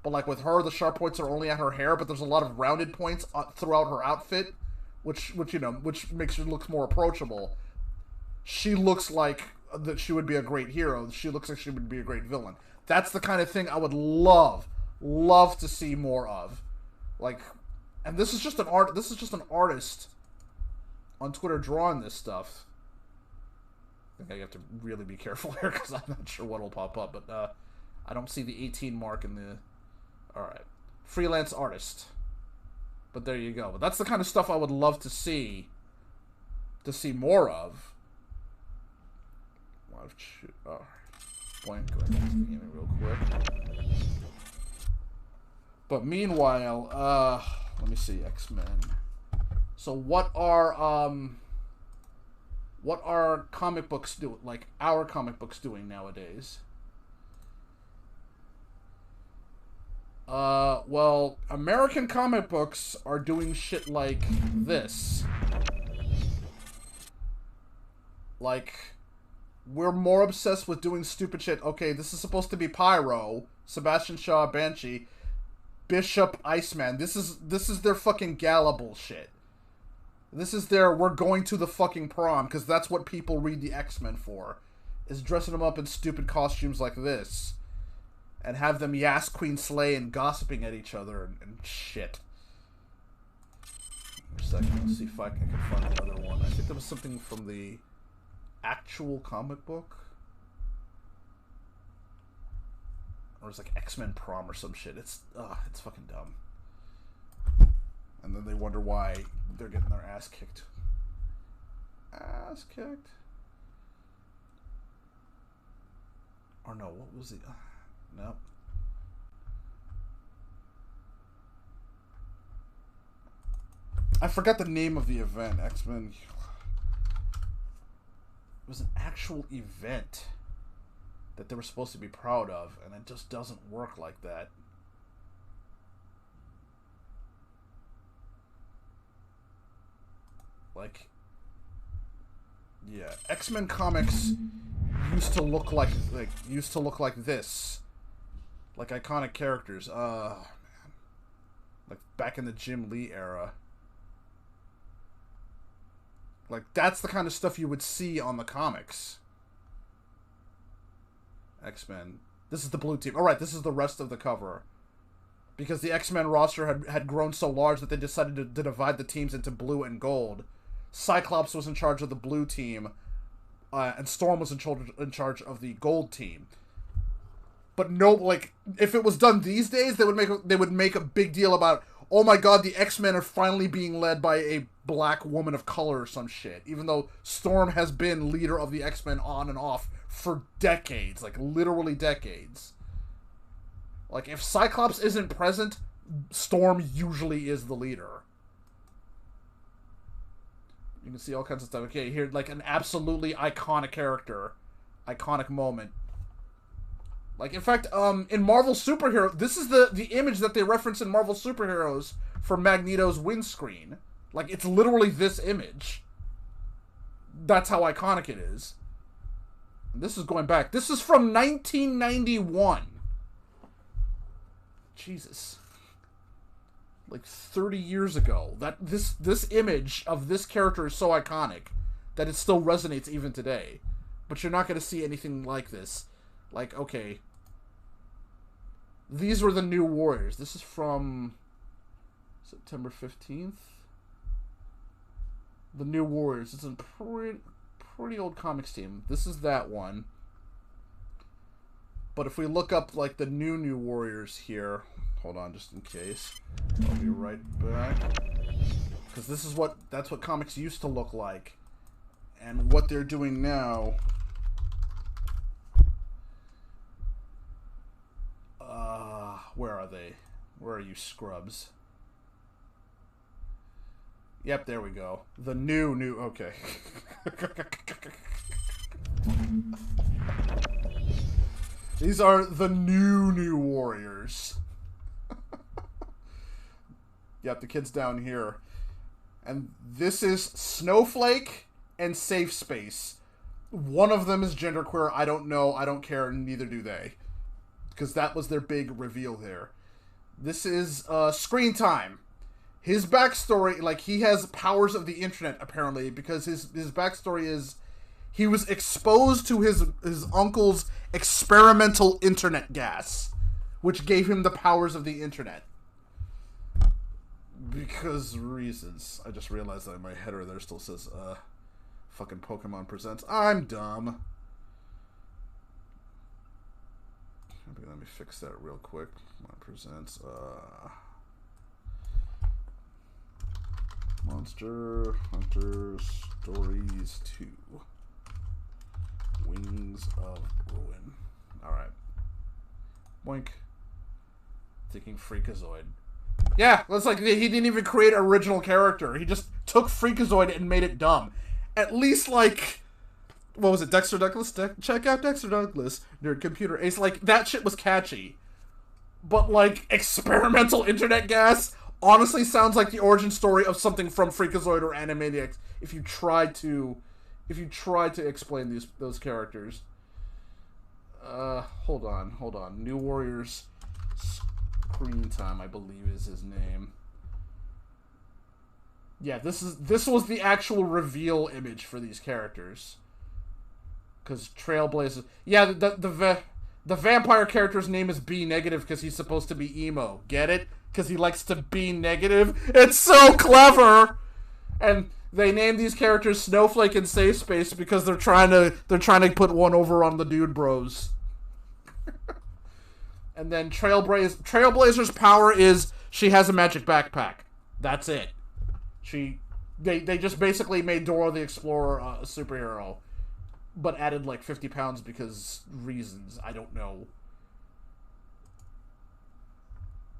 But like with her, the sharp points are only at her hair, but there's a lot of rounded points throughout her outfit, which makes her look more approachable. She looks like that she would be a great hero. She looks like she would be a great villain. That's the kind of thing I would love to see more of. Like, and this is just an artist on Twitter drawing this stuff. I think I have to really be careful here because I'm not sure what will pop up, but I don't see the 18 mark in the... Alright. Freelance artist. But there you go. But that's the kind of stuff I would love to see more of. Blank. Go ahead and the game real quick. But meanwhile, let me see, X-Men. So what are comic books doing? Like our comic books doing nowadays? Well, American comic books are doing shit like this. Like, we're more obsessed with doing stupid shit. Okay, this is supposed to be Pyro, Sebastian Shaw, Banshee, Bishop, Iceman. This is their fucking gala bullshit. This is their we're going to the fucking prom, because that's what people read the X-Men for. Is dressing them up in stupid costumes like this. And have them Yas Queen Slay and gossiping at each other and shit. For a second, let's see if I can find another one. I think there was something from the actual comic book. Or it's like X-Men Prom or some shit. It's fucking dumb. And then they wonder why they're getting their ass kicked. Ass kicked? Or no, what was it? Nope. I forgot the name of the event. X-Men. It was an actual event that they were supposed to be proud of, and it just doesn't work like that. Like, yeah, X-Men comics used to look like this. Like iconic characters. Man. Like back in the Jim Lee era. Like that's the kind of stuff you would see on the comics. X-Men. This is the blue team. Alright, this is the rest of the cover. Because the X-Men roster had grown so large that they decided to divide the teams into blue and gold. Cyclops was in charge of the blue team. And Storm was in charge of the gold team. But no, like, if it was done these days, they would make a big deal about, oh my god, the X-Men are finally being led by a black woman of color or some shit. Even though Storm has been leader of the X-Men on and off for decades. Like, literally decades. Like, if Cyclops isn't present, Storm usually is the leader. You can see all kinds of stuff. Okay, here, like, an absolutely iconic character. Iconic moment. Like, in fact, in Marvel Superhero, this is the image that they reference in Marvel Superheroes for Magneto's windscreen. Like, it's literally this image. That's how iconic it is. And this is going back. This is from 1991. Jesus. Like, 30 years ago. This image of this character is so iconic that it still resonates even today. But you're not going to see anything like this. Like, okay. These were the New Warriors. This is from September 15th. The New Warriors. It's a pretty old comics team. This is that one. But if we look up, like, the New Warriors here... Hold on, just in case. I'll be right back. Because that's what comics used to look like. And what they're doing now... where are they? Where are you, scrubs? Yep, there we go. The new... Okay. These are the new warriors. Yep, the kids down here. And this is Snowflake and Safe Space. One of them is genderqueer. I don't know. I don't care. Neither do they. Because that was their big reveal there. This is Screen Time. His backstory, like, he has powers of the internet, apparently, because his backstory is he was exposed to his uncle's experimental internet gas, which gave him the powers of the internet. Because reasons. I just realized that in my header there still says, fucking Pokemon Presents. I'm dumb. Let me fix that real quick. Pokemon Presents, Monster Hunter Stories 2. Wings of Ruin. Alright. Boink. Thinking Freakazoid. Yeah, that's like, he didn't even create an original character. He just took Freakazoid and made it dumb. At least, like... What was it? Dexter Douglas? Check out Dexter Douglas. Nerd Computer Ace. Like, that shit was catchy. But, like, experimental internet gas honestly sounds like the origin story of something from Freakazoid or Animaniacs if you tried to explain those characters. Hold on. New Warriors Screen Time, I believe is his name. Yeah, this was the actual reveal image for these characters. Because Trailblazers... Yeah, the vampire character's name is B negative because he's supposed to be emo. Get it? Because he likes to be negative. It's so clever! And they named these characters Snowflake and Safe Space because they're trying to put one over on the dude bros. And then Trailblazer's power is she has a magic backpack. That's it. They just basically made Dora the Explorer a superhero. But added like 50 pounds because reasons. I don't know.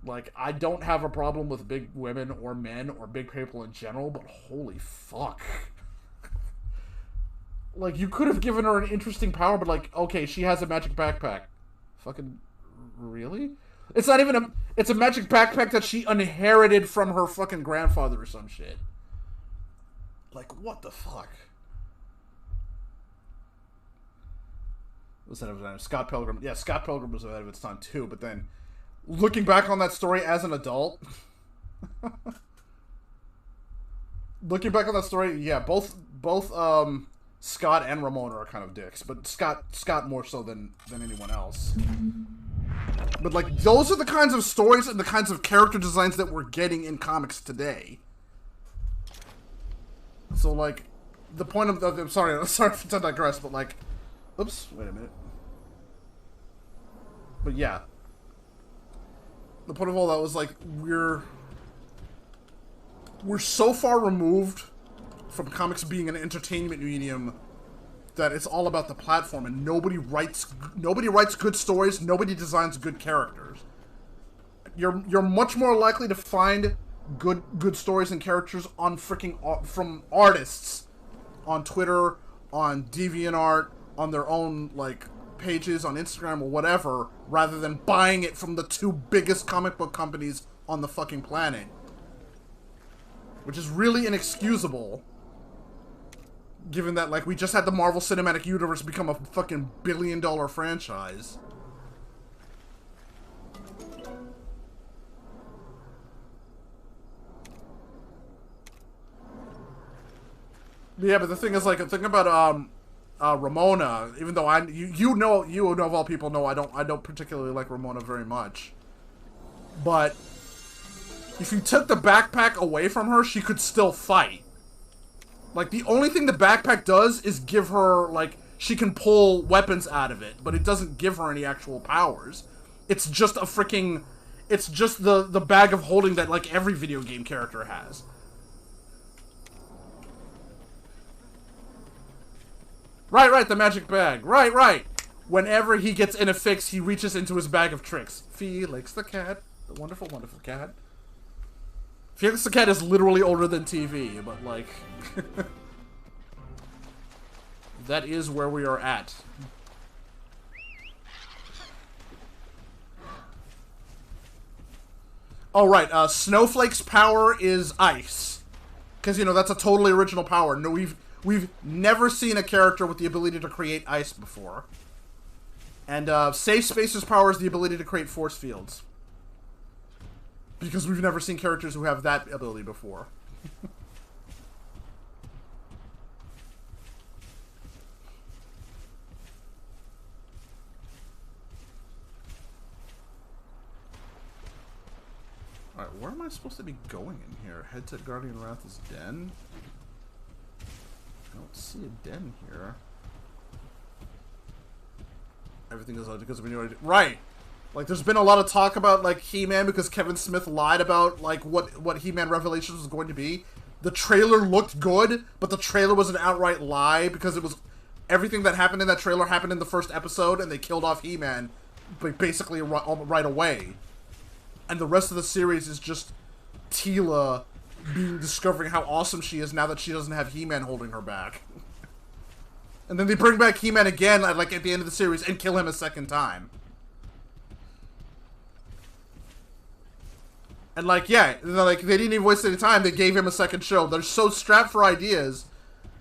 Like, I don't have a problem with big women or men or big people in general, but holy fuck. Like, you could have given her an interesting power, but like, okay, she has a magic backpack. Fucking, really? It's not even it's a magic backpack that she inherited from her fucking grandfather or some shit. Like, what the fuck? Was that of his time? Scott Pilgrim. Yeah, Scott Pilgrim was ahead of its time too, but then looking back on that story as an adult, yeah, both Scott and Ramona are kind of dicks, but Scott more so than anyone else. But like, those are the kinds of stories and the kinds of character designs that we're getting in comics today. So like, the point of I'm sorry to digress, but like, oops, wait a minute. But yeah, the point of all that was like, we're so far removed from comics being an entertainment medium that it's all about the platform, and nobody writes good stories, nobody designs good characters. You're much more likely to find good stories and characters on from artists on Twitter, on DeviantArt, on their own like pages on Instagram or whatever, rather than buying it from the two biggest comic book companies on the fucking planet. Which is really inexcusable, given that, like, we just had the Marvel Cinematic Universe become a fucking billion-dollar franchise. Yeah, but the thing is, like, the thing about, Ramona, even though you of all people know I don't particularly like Ramona very much. But if you took the backpack away from her, she could still fight. Like, the only thing the backpack does is give her, like, she can pull weapons out of it, but it doesn't give her any actual powers. It's just a freaking... It's just the bag of holding that, like, every video game character has. Right, the magic bag. Right. Whenever he gets in a fix, he reaches into his bag of tricks. Felix the cat. The wonderful, wonderful cat. Felix the cat is literally older than TV, but like... that is where we are at. Oh, right, Snowflake's power is ice. Because, you know, that's a totally original power. No, we've never seen a character with the ability to create ice before. And, Safe Space's power is the ability to create force fields. Because we've never seen characters who have that ability before. Alright, where am I supposed to be going in here? Head to Guardian Wrath's den? I don't see a den here. Everything is because of new. Right! Like, there's been a lot of talk about, like, He-Man because Kevin Smith lied about, like, what He-Man Revelations was going to be. The trailer looked good, but the trailer was an outright lie because it was... Everything that happened in that trailer happened in the first episode, and they killed off He-Man basically right away. And the rest of the series is just Teela discovering how awesome she is now that she doesn't have He-Man holding her back. And then they bring back He-Man again, like, at the end of the series, and kill him a second time. And, like, yeah, like, they didn't even waste any time. They gave him a second show. They're so strapped for ideas.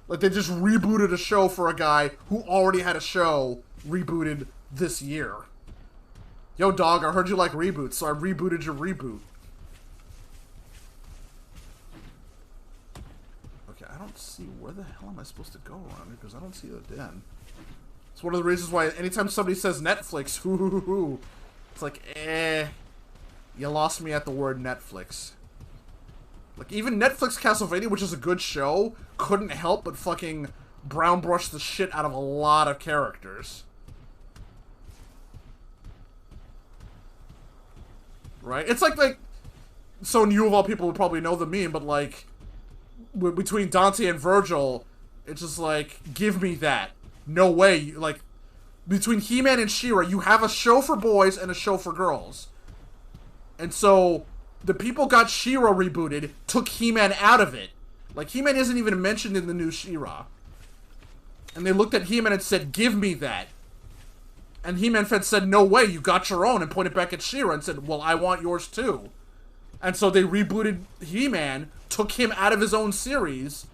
Like, they just rebooted a show for a guy who already had a show rebooted this year. Yo, dog, I heard you like reboots, so I rebooted your reboot. Okay, I don't see... Where the hell am I supposed to go around here? Because I don't see the den. It's one of the reasons why anytime somebody says Netflix, hoo, it's like, you lost me at the word Netflix. Like, even Netflix Castlevania, which is a good show, couldn't help but fucking brown brush the shit out of a lot of characters. Right? It's like, so you of all people would probably know the meme, but like, between Dante and Virgil, it's just like, give me that. No way. Like, between He-Man and She-Ra, you have a show for boys and a show for girls. And so, the people got She-Ra rebooted, took He-Man out of it. Like, He-Man isn't even mentioned in the new She-Ra. And they looked at He-Man and said, give me that. And He-Man fans said, no way, you got your own, and pointed back at She-Ra and said, well, I want yours too. And so they rebooted He-Man, took him out of his own series,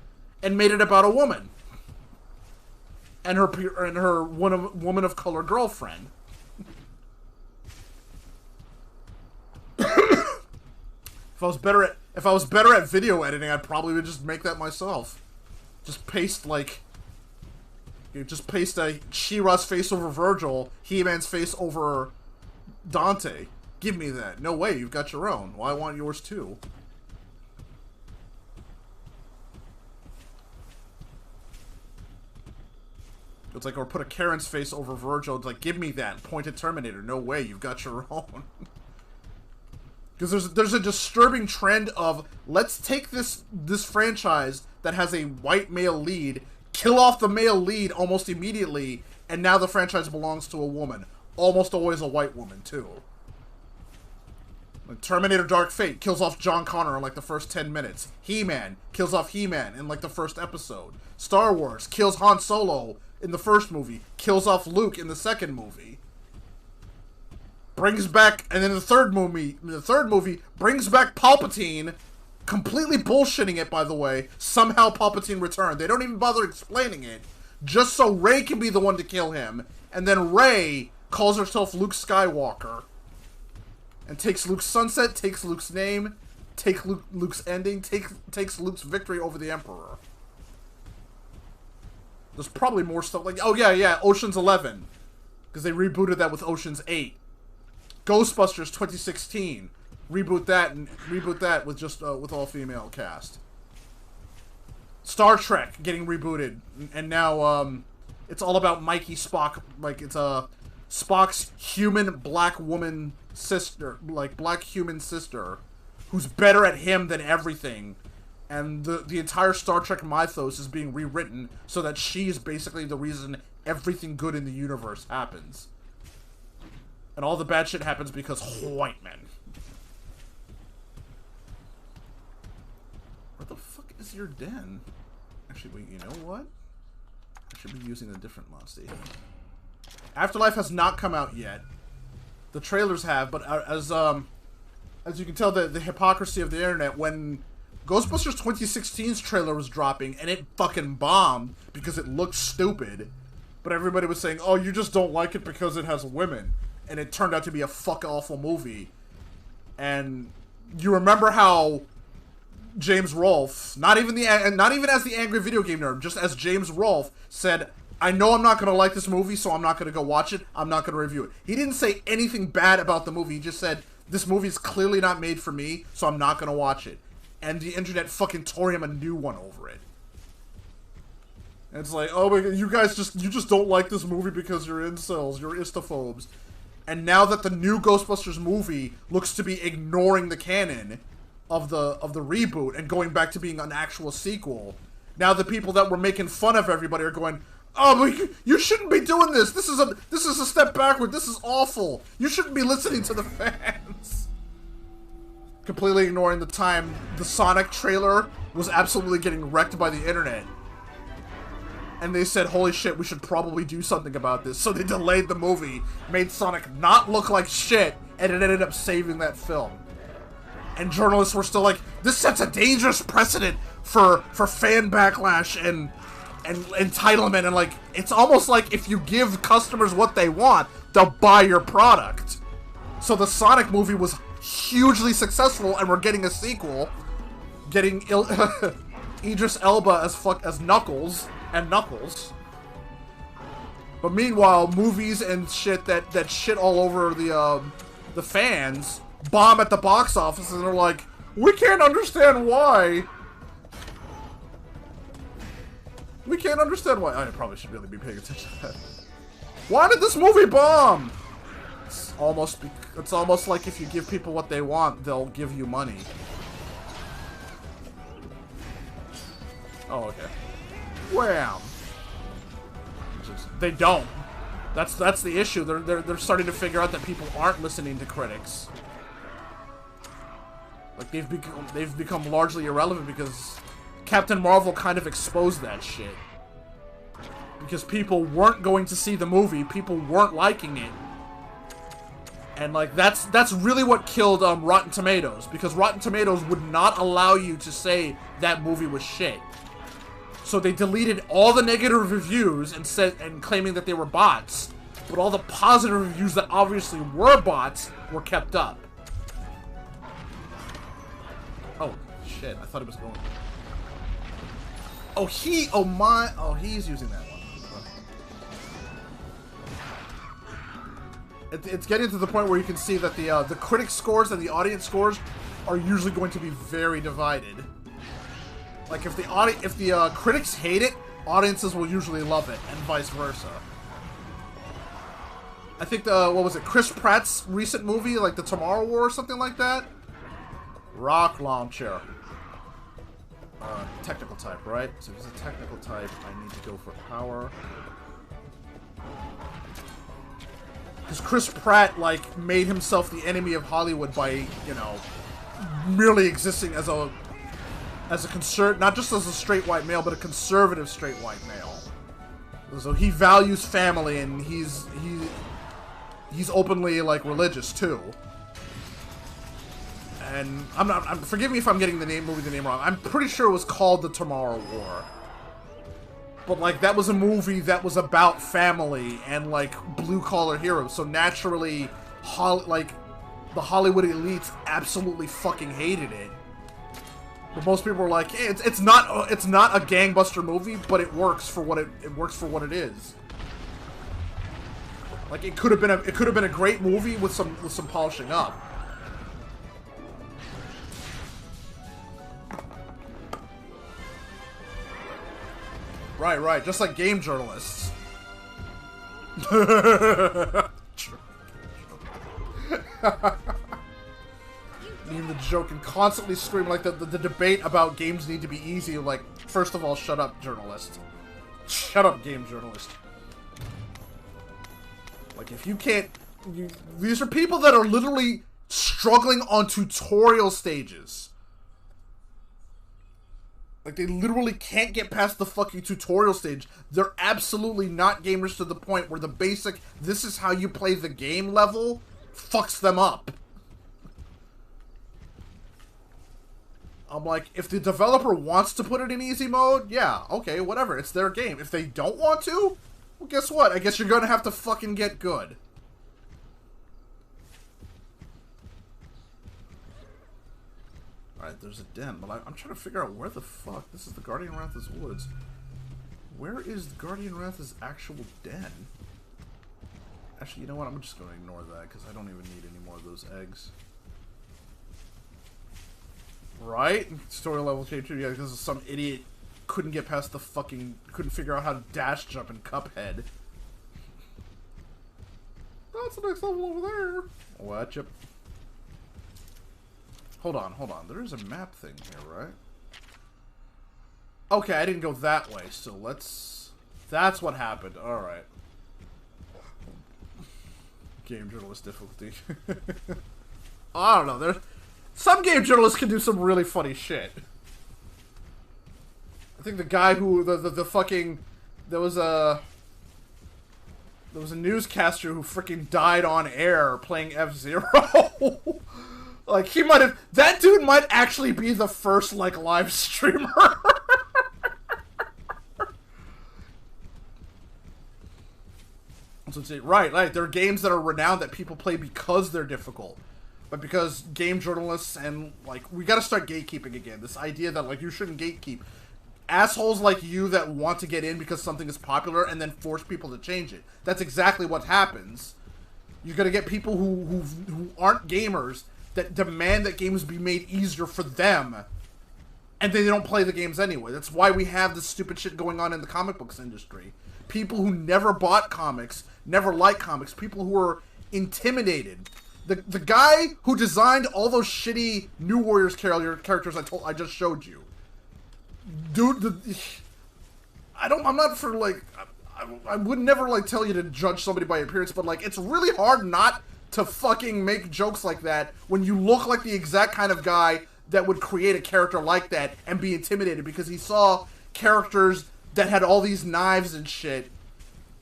and made it about a woman. And her woman of color girlfriend. If I was better at video editing, I'd probably would just make that myself. Just paste, like... You just paste a She-Ra's face over Virgil, He-Man's face over Dante. Give me that. No way, you've got your own. Well, I want yours too. It's like, or put a Karen's face over Virgil. It's like, give me that. Point at Terminator. No way, you've got your own. Because there's a disturbing trend of, let's take this franchise that has a white male lead, kill off the male lead almost immediately, and now the franchise belongs to a woman. Almost always a white woman, too. Like Terminator Dark Fate kills off John Connor in like the first 10 minutes. He-Man kills off He-Man in like the first episode. Star Wars kills Han Solo in the first movie, kills off Luke in the second movie. Brings back, and then the third movie brings back Palpatine, completely bullshitting it, by the way. Somehow Palpatine returned. They don't even bother explaining it, just so Rey can be the one to kill him. And then Rey calls herself Luke Skywalker, and takes Luke's sunset, takes Luke's name, takes Luke's ending, takes Luke's victory over the Emperor. There's probably more stuff like, oh yeah, Ocean's 11, because they rebooted that with Ocean's 8. Ghostbusters 2016, reboot that with just with all female cast. Star Trek getting rebooted, and now it's all about Mikey Spock. Like, it's Spock's human black woman sister, like black human sister, who's better at him than everything, And the entire Star Trek mythos is being rewritten so that she is basically the reason everything good in the universe happens. And all the bad shit happens because white men. Where the fuck is your den? Actually, wait, you know what? I should be using a different Mosty. Afterlife has not come out yet. The trailers have, but as you can tell, the hypocrisy of the internet, when Ghostbusters 2016's trailer was dropping, and it fucking bombed because it looked stupid, but everybody was saying, oh, you just don't like it because it has women, and it turned out to be a fuck-awful movie. And you remember how James Rolfe, not even as the angry video game nerd, just as James Rolfe said, I know I'm not going to like this movie, so I'm not going to go watch it, I'm not going to review it. He didn't say anything bad about the movie, he just said, this movie is clearly not made for me, so I'm not going to watch it. And the internet fucking tore him a new one over it. And it's like, oh my god, you just don't like this movie because you're incels, you're istophobes. And now that the new Ghostbusters movie looks to be ignoring the canon of the reboot and going back to being an actual sequel, now the people that were making fun of everybody are going, oh, but you shouldn't be doing this. This is a step backward. This is awful. You shouldn't be listening to the fans. Completely ignoring the time the Sonic trailer was absolutely getting wrecked by the internet. And they said, holy shit, we should probably do something about this. So they delayed the movie, made Sonic not look like shit, and it ended up saving that film. And journalists were still like, this sets a dangerous precedent for fan backlash and entitlement, and like, it's almost like if you give customers what they want, they'll buy your product. So the Sonic movie was hugely successful, and we're getting a sequel, getting Idris Elba as Knuckles, but meanwhile, movies and shit that shit all over the fans bomb at the box office, and they're like, we can't understand why. We can't understand why. I probably should really be paying attention to that. Why did this movie bomb? It's almost like if you give people what they want, they'll give you money. Oh, okay. Wham! They don't. That's the issue. They're starting to figure out that people aren't listening to critics. Like they've become largely irrelevant because Captain Marvel kind of exposed that shit. Because people weren't going to see the movie, people weren't liking it. And like that's really what killed Rotten Tomatoes, because Rotten Tomatoes would not allow you to say that movie was shit. So they deleted all the negative reviews and claiming that they were bots, but all the positive reviews that obviously were bots were kept up. Oh shit, I thought it was going. Oh, he's using that one. It's getting to the point where you can see that the critic scores and the audience scores are usually going to be very divided. Like if the critics hate it, audiences will usually love it, and vice versa. I think what was it, Chris Pratt's recent movie, like The Tomorrow War or something like that? Rock launcher. Technical type, right? So if it's a technical type, I need to go for power. Because Chris Pratt, like, made himself the enemy of Hollywood by, you know, merely existing as a not just as a straight white male, but a conservative straight white male. So he values family, and he's openly, like, religious too. And forgive me if I'm getting the movie name wrong. I'm pretty sure it was called The Tomorrow War. But like that was a movie that was about family and like blue collar heroes. So naturally, like the Hollywood elites absolutely fucking hated it. But most people were like, hey, it's not a gangbuster movie, but it works for what it is. Like it could have been a great movie with some polishing up. Right, just like game journalists. me the joke and constantly scream like the debate about games need to be easy. Like, first of all, shut up, journalist. Shut up, game journalist. Like, if you can't... these are people that are literally struggling on tutorial stages. Like, they literally can't get past the fucking tutorial stage. They're absolutely not gamers to the point where the basic, this is how you play the game level, fucks them up. I'm like, if the developer wants to put it in easy mode, yeah, okay, whatever, it's their game. If they don't want to, well, guess what? I guess you're gonna have to fucking get good. Alright, there's a den, but I'm trying to figure out where the fuck... This is the Guardian Ratha's woods. Where is Guardian Ratha's actual den? Actually, you know what? I'm just going to ignore that, because I don't even need any more of those eggs. Right? Story level change, yeah, because some idiot couldn't get past the fucking... couldn't figure out how to dash jump in Cuphead. That's the next level over there. Watch it. Hold on, hold on. There is a map thing here, right? Okay, I didn't go that way, so let's... That's what happened. Alright. Game journalist difficulty. I don't know. There's... Some game journalists can do some really funny shit. I think the guy who... The fucking... There was a newscaster who freaking died on air playing F-Zero. Like, he might have... That dude might actually be the first, like, live streamer. Right, like, there are games that are renowned that people play because they're difficult. But because game journalists and, like, we gotta start gatekeeping again. This idea that, like, you shouldn't gatekeep. Assholes like you that want to get in because something is popular and then force people to change it. That's exactly what happens. You're gonna get people who aren't gamers that demand that games be made easier for them, and they don't play the games anyway. That's why we have this stupid shit going on in the comic books industry. People who never bought comics, never liked comics, people who are intimidated. The guy who designed all those shitty New Warriors characters I just showed you. Dude, I'm not for, like, I would never, like, tell you to judge somebody by appearance, but, like, it's really hard not to fucking make jokes like that when you look like the exact kind of guy that would create a character like that and be intimidated because he saw characters that had all these knives and shit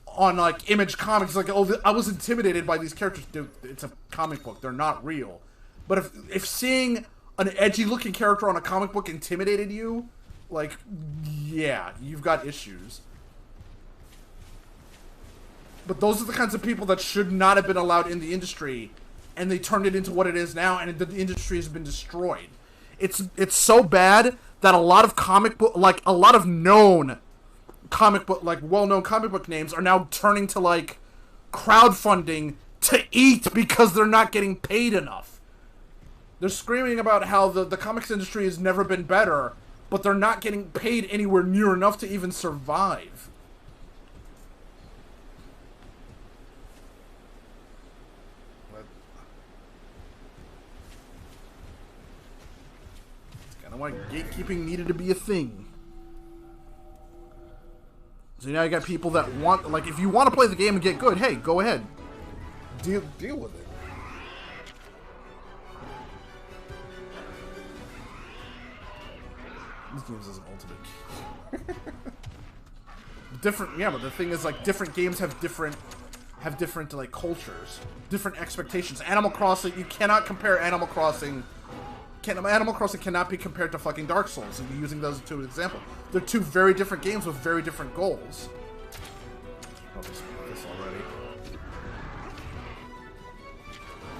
on, like, Image Comics. Like, oh, I was intimidated by these characters. Dude, it's a comic book. They're not real. But if seeing an edgy-looking character on a comic book intimidated you, like, yeah, you've got issues. But those are the kinds of people that should not have been allowed in the industry, and they turned it into what it is now, and the industry has been destroyed. It's so bad that a lot of comic book, like, a lot of known comic book, like, well-known comic book names are now turning to, like, crowdfunding to eat because they're not getting paid enough. They're screaming about how the comics industry has never been better, but they're not getting paid anywhere near enough to even survive. Why gatekeeping needed to be a thing. So now you got people that want, like, if you want to play the game and get good, hey, go ahead. Deal with it. This game is an ultimate. Different, yeah, but the thing is, like, different games have different, like, cultures, different expectations. Animal Crossing, you cannot compare Animal Crossing. Animal Crossing cannot be compared to fucking Dark Souls, and using those two as an example. They're two very different games with very different goals. I'll just put this already.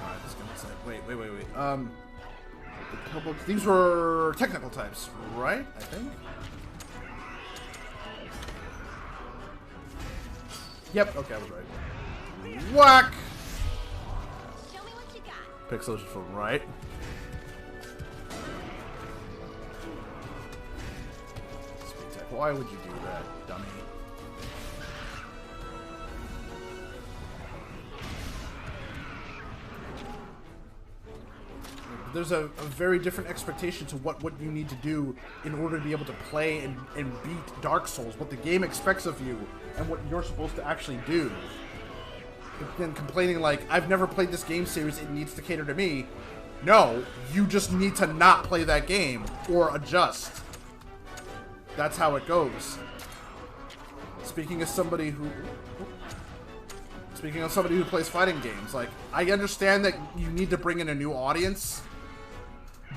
Alright, this gonna say, wait. The Pillbooks, these were technical types, right? I think? Yep, okay, I was right. Whack! Show me what you got. Pixels from right. Why would you do that, dummy? There's a very different expectation to what you need to do in order to be able to play and beat Dark Souls, what the game expects of you, and what you're supposed to actually do. And then complaining like, I've never played this game series, it needs to cater to me. No, you just need to not play that game, or adjust. That's how it goes. Speaking of somebody who plays fighting games, like, I understand that you need to bring in a new audience,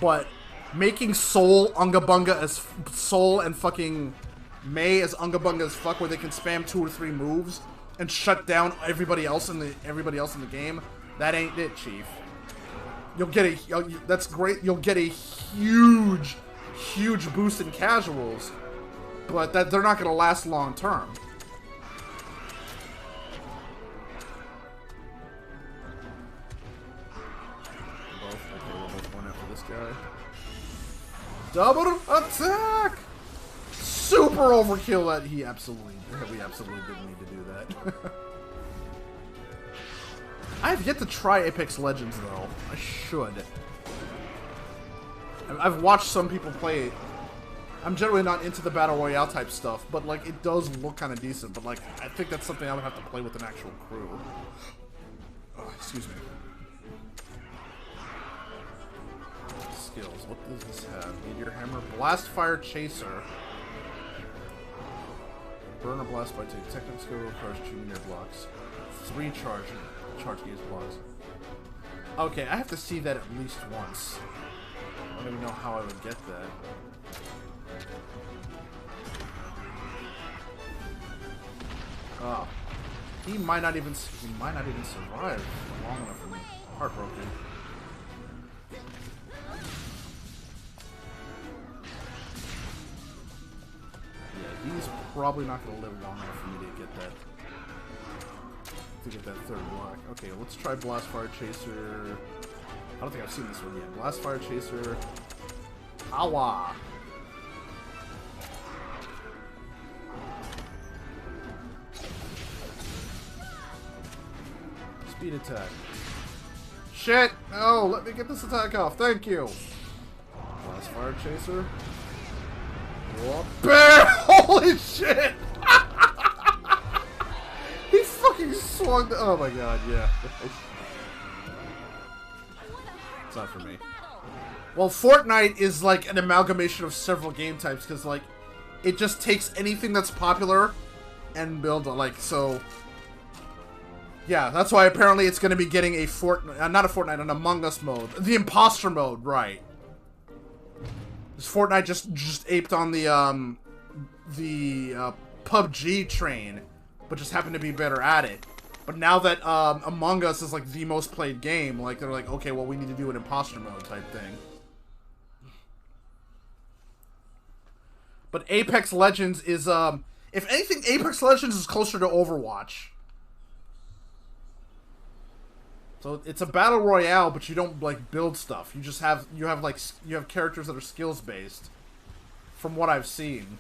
but making Soul Unga Bunga as Soul and fucking Mei as Unga Bunga as fuck, where they can spam 2 or 3 moves and shut down everybody else in the game, that ain't it, Chief. You'll get that's great. You'll get a huge boost in casuals, but they're not going to last long term. Guy. Double attack! Super overkill that we absolutely didn't need to do that. I have yet to try Apex Legends though. I should. I've watched some people play it. I'm generally not into the Battle Royale type stuff, but like it does look kind of decent, but like I think that's something I would have to play with an actual crew. Oh, excuse me. Skills. What does this have? Meteor Hammer, Blast Fire Chaser. Burner Blast by take technical skill requires 2 meteor blocks. 3 charge gauge blocks. Okay, I have to see that at least once. I don't even know how I would get that. Oh. He might not even survive long enough for me. Heartbroken. He's probably not going to live long enough for me to get that 3rd block. Okay, let's try Blast Fire Chaser. I don't think I've seen this one yet. Blast Fire Chaser. Awa! Speed attack. Shit! No, let me get this attack off. Thank you. Blast Fire Chaser. Whoop. Bear! Holy shit! He fucking swung the— oh my god, yeah. It's not for me. Well, Fortnite is like an amalgamation of several game types, because like, it just takes anything that's popular and build like, so... yeah, that's why apparently it's going to be getting a Fortnite— not a Fortnite, an Among Us mode. The imposter mode, right. Fortnite just aped on the PUBG train, but just happened to be better at it. But now that Among Us is like the most played game, like they're like, okay, well we need to do an imposter mode type thing. But Apex Legends is if anything, Apex Legends is closer to Overwatch. So it's a battle royale, but you don't like build stuff. You just have characters that are skills based, from what I've seen.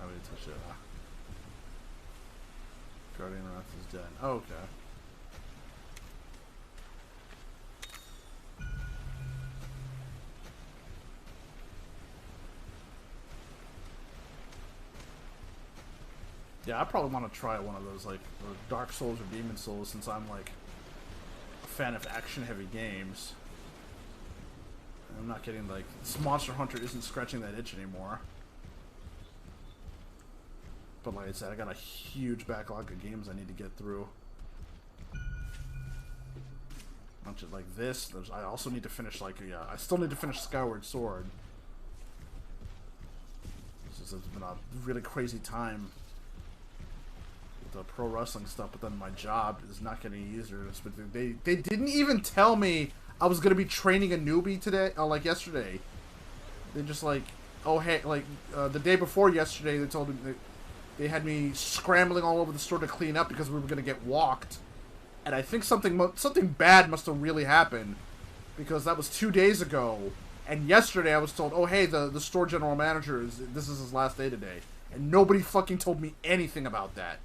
I would touch it. Guardian Wrath is dead. Oh, okay. Yeah, I probably want to try one of those, like, Dark Souls or Demon Souls, since I'm, like, a fan of action-heavy games. And I'm not getting, like, this Monster Hunter isn't scratching that itch anymore. But like I said, I got a huge backlog of games I need to get through. Bunch of, like, this. I also need to finish, like, I still need to finish Skyward Sword. It's been a really crazy time the pro wrestling stuff, but then my job is not getting easier. But they didn't even tell me I was gonna be training a newbie today, like yesterday. They just like, oh hey, like the day before yesterday, they told me they had me scrambling all over the store to clean up because we were gonna get walked, and I think something bad must have really happened, because that was 2 days ago, and yesterday I was told, oh hey, the store general manager this is his last day today, and nobody fucking told me anything about that.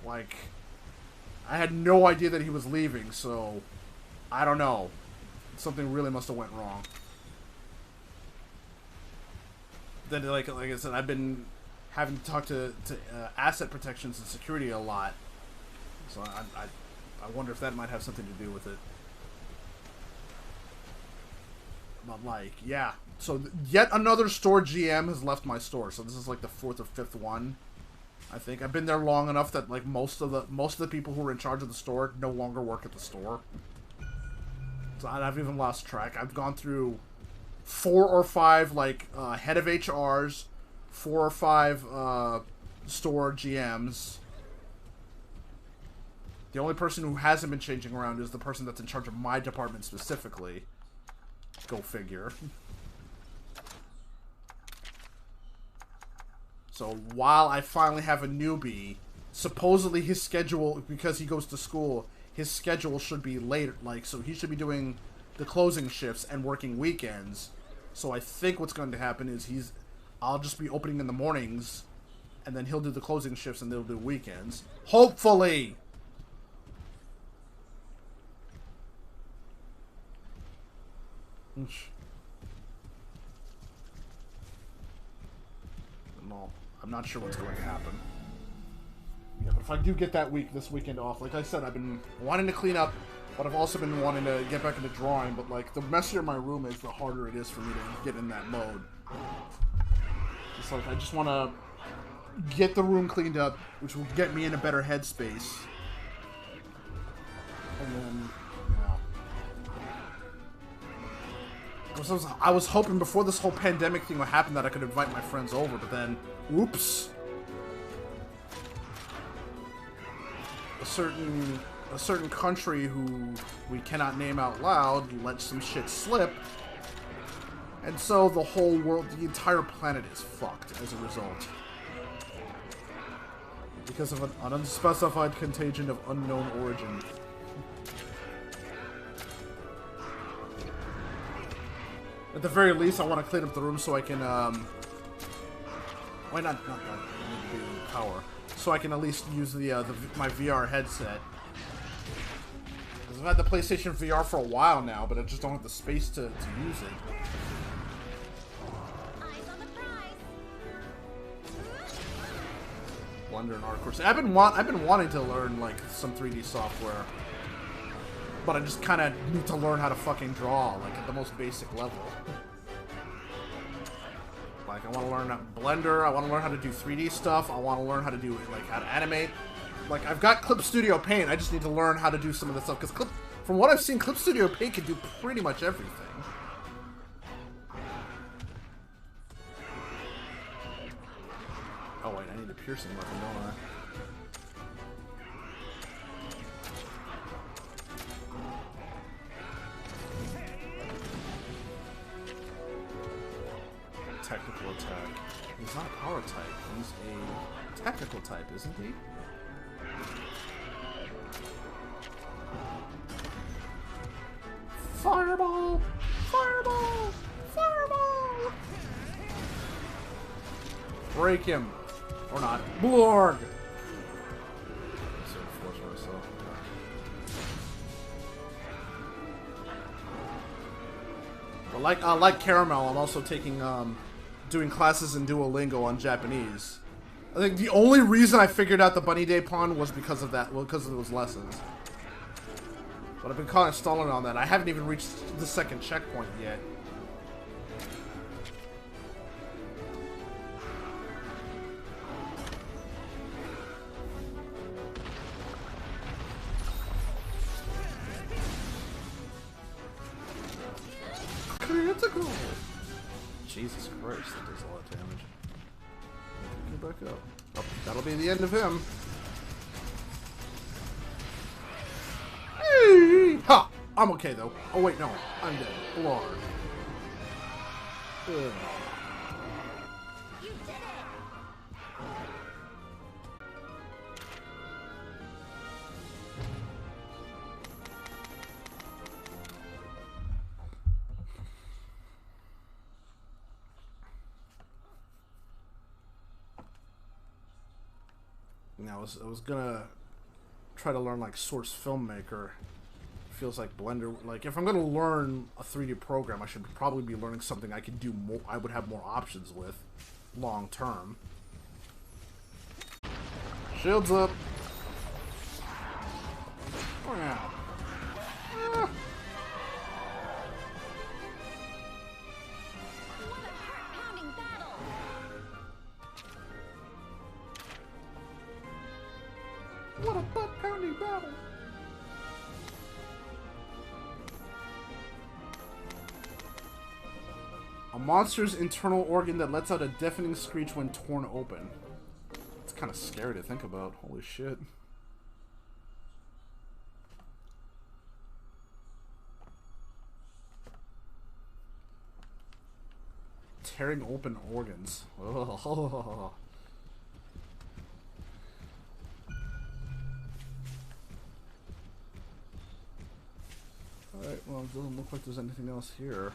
Like, I had no idea that he was leaving, so I don't know. Something really must have went wrong. Then, like I said, I've been having to talk to asset protections and security a lot, so I wonder if that might have something to do with it. But like, yeah. So yet another store GM has left my store. So this is like the 4th or 5th one. I think I've been there long enough that like most of the people who were in charge of the store no longer work at the store. So I've even lost track. I've gone through 4 or 5 like head of HRs, 4 or 5 store GMs. The only person who hasn't been changing around is the person that's in charge of my department specifically. Go figure. So while I finally have a newbie, supposedly his schedule, because he goes to school, his schedule should be later, like, so he should be doing the closing shifts and working weekends. So I think what's going to happen is I'll just be opening in the mornings, and then he'll do the closing shifts and they'll do weekends. Hopefully! No, I'm not sure what's going to happen. Yeah, but if I do get this weekend off, like I said, I've been wanting to clean up, but I've also been wanting to get back into drawing, but like, the messier my room is, the harder it is for me to get in that mode. Just like, I just want to get the room cleaned up, which will get me in a better headspace. And then, I was hoping before this whole pandemic thing would happen that I could invite my friends over, but then, oops. A certain country who we cannot name out loud let some shit slip, and so the whole world, the entire planet is fucked as a result. Because of an unspecified contagion of unknown origin. At the very least, I want to clean up the room so I can, why not that? I need to do power. So I can at least use my VR headset. Because I've had the PlayStation VR for a while now, but I just don't have the space to use it. Eyes on the prize. Blender and Art Course. I've been wanting to learn, like, some 3D software. But I just kind of need to learn how to fucking draw, like, at the most basic level. Like, I want to learn Blender, I want to learn how to do 3D stuff, I want to learn how to do, like, how to animate. Like, I've got Clip Studio Paint, I just need to learn how to do some of the stuff, because from what I've seen, Clip Studio Paint can do pretty much everything. Oh wait, I need a piercing weapon, don't I? Technical attack. He's not power type. He's a technical type, isn't he? Fireball! Fireball! Fireball! Break him. Or not. Blorg! Like Caramel, I'm also taking, doing classes in Duolingo on Japanese. I think the only reason I figured out the Bunny Day pun was because of that, well, because of those lessons. But I've been kind of stalling on that. I haven't even reached the second checkpoint yet. Critical! Jesus Christ, that does a lot of damage. Get back up. Oh, that'll be the end of him. Hey! Ha! I'm okay though. Oh wait, no. I'm dead. Lord. Ugh. You did it. Now, I was gonna try to learn like Source Filmmaker. Feels like Blender. Like if I'm gonna learn a 3D program, I should probably be learning something I could do more. I would have more options with, long term. Shields up. Oh yeah. Ah. What a heart-pounding battle! What a butt-pounding battle! A monster's internal organ that lets out a deafening screech when torn open. It's kind of scary to think about. Holy shit. Tearing open organs. Oh. Alright, well, it doesn't look like there's anything else here.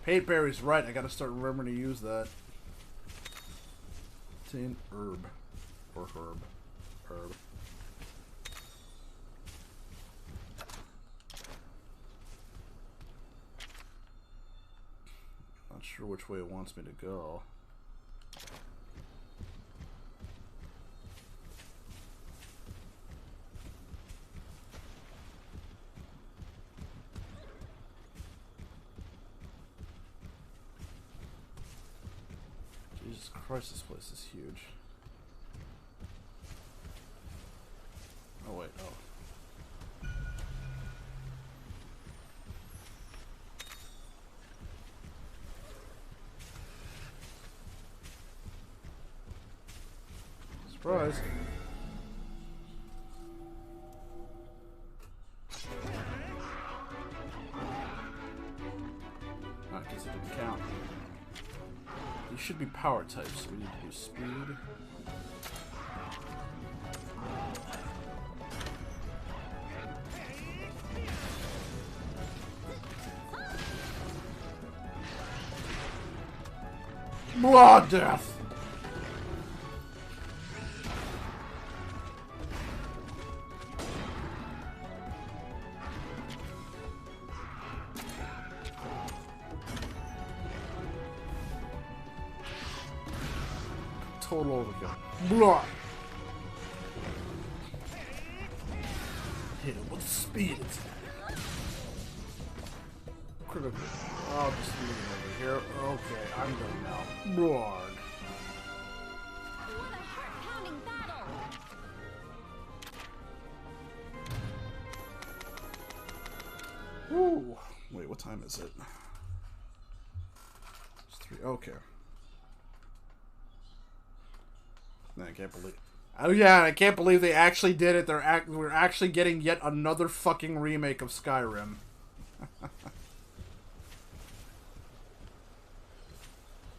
Hate berries, right, I gotta start remembering to use that. Obtain herb. Or herb. Herb. Not sure which way it wants me to go. Jesus Christ, this place is huge. Oh wait, oh. Surprise. I guess it didn't count. These should be power types, so we need to do speed. Blood death! Total overkill. Blah. Hit it with speed attack. Critical. I'll just leave it over here. Okay, I'm done now. Blah. What a heart-pounding battle! Woo. Wait, what time is it? It's 3. Okay. I can't believe. Oh yeah, I can't believe they actually did it. We're actually getting yet another fucking remake of Skyrim.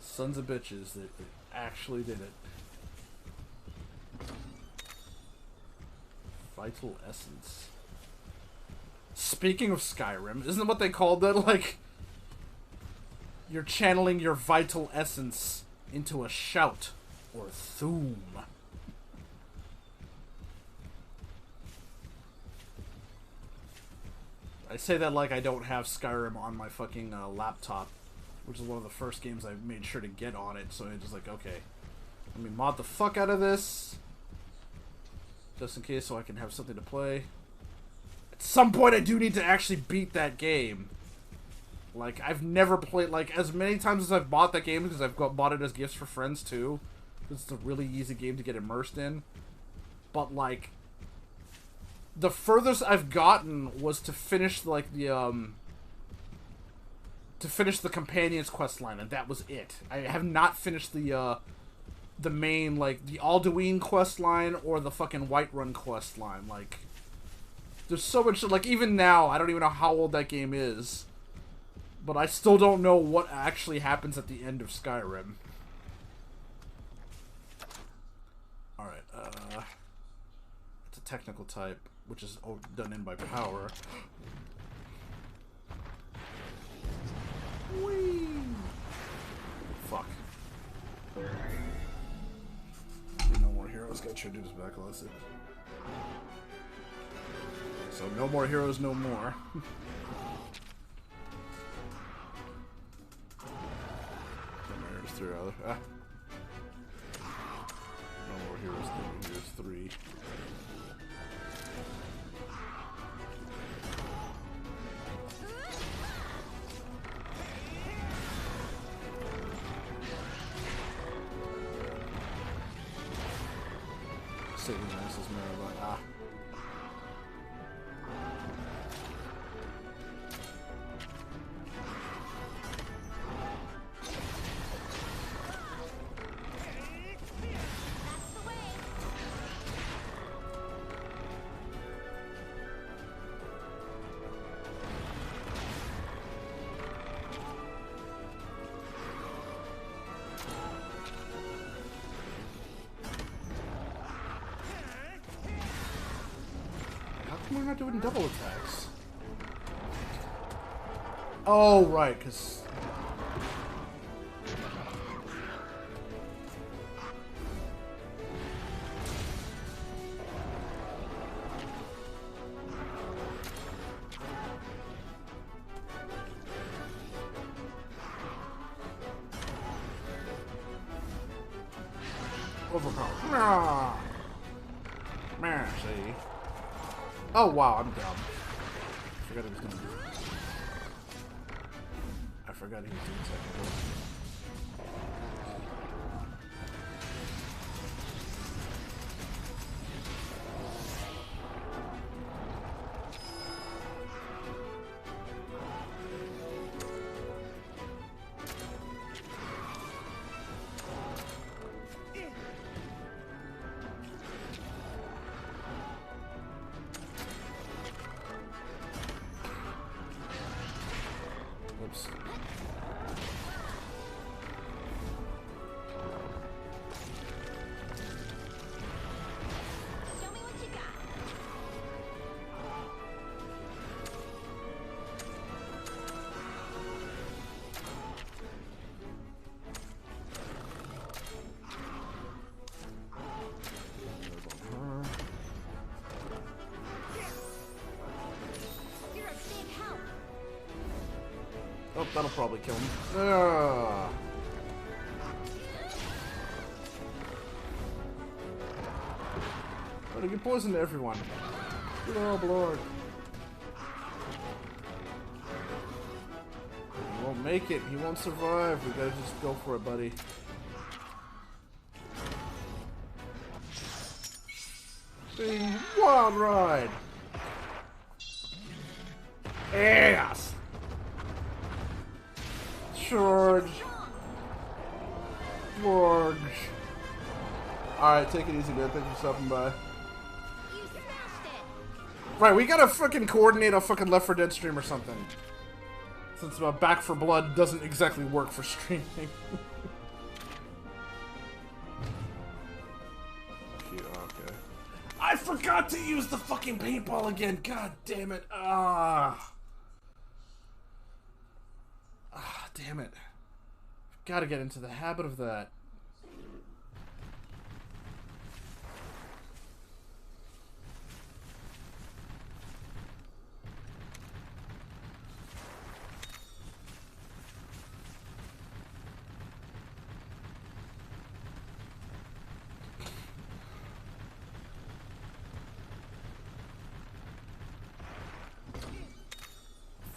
Sons of bitches that actually did it. Vital Essence. Speaking of Skyrim, isn't what they called that? Like, you're channeling your vital essence into a shout. Or Thoom. I say that like I don't have Skyrim on my fucking laptop, which is one of the first games I made sure to get on it, so I just like, okay, let me mod the fuck out of this, just in case so I can have something to play. At some point I do need to actually beat that game. Like, I've never played, like, as many times as I've bought that game, because I've bought it as gifts for friends too. It's a really easy game to get immersed in. But, like, the furthest I've gotten was to finish, like, the Companion's quest line, and that was it. I have not finished the main, like, the Alduin quest line or the fucking Whiterun quest line. Like, there's so much, like, even now, I don't even know how old that game is. But I still don't know what actually happens at the end of Skyrim. Alright, it's a technical type, which is done in by power. Whee! Fuck. No more heroes, gotta Tridude's back, let's see. So no more heroes, no more. There's three other. Ah. No more heroes, no heroes, three. Saving Masses Maribel. Ah. We're not doing double attacks. Oh, right, because... Overpower. Mercy. Oh wow, I'm dumb. I forgot he was doing. I forgot he was doing technical. Oops. Show me what you got. You're a big help. Oh, that'll probably kill him. Ah. Oh, you poisoned everyone. Good old lord. He won't make it. He won't survive. We gotta just go for it, buddy. Big wild ride. Yes. Charge. Forge. Alright, take it easy, man. Thank you for stopping by. You smashed it. Right, we gotta fucking coordinate a fucking Left 4 Dead stream or something. Since Back 4 Blood doesn't exactly work for streaming. Okay. I forgot to use the fucking paintball again. God damn it. Damn it. Gotta get into the habit of that.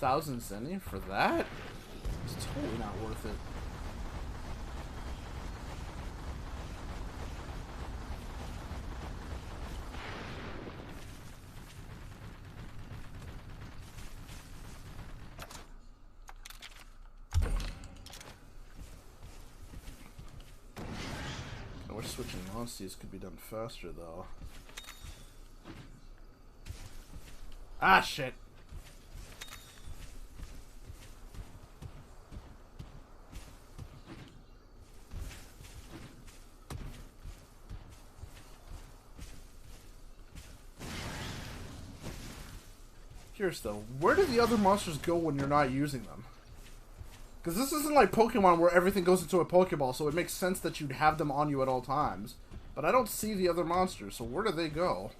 $1,000 Zenny for that? It's totally not worth it. I wish switching monsters could be done faster, though. Ah, shit! Curious though, where do the other monsters go when you're not using them? Because this isn't like Pokemon where everything goes into a Pokeball, so it makes sense that you'd have them on you at all times. But I don't see the other monsters, so where do they go?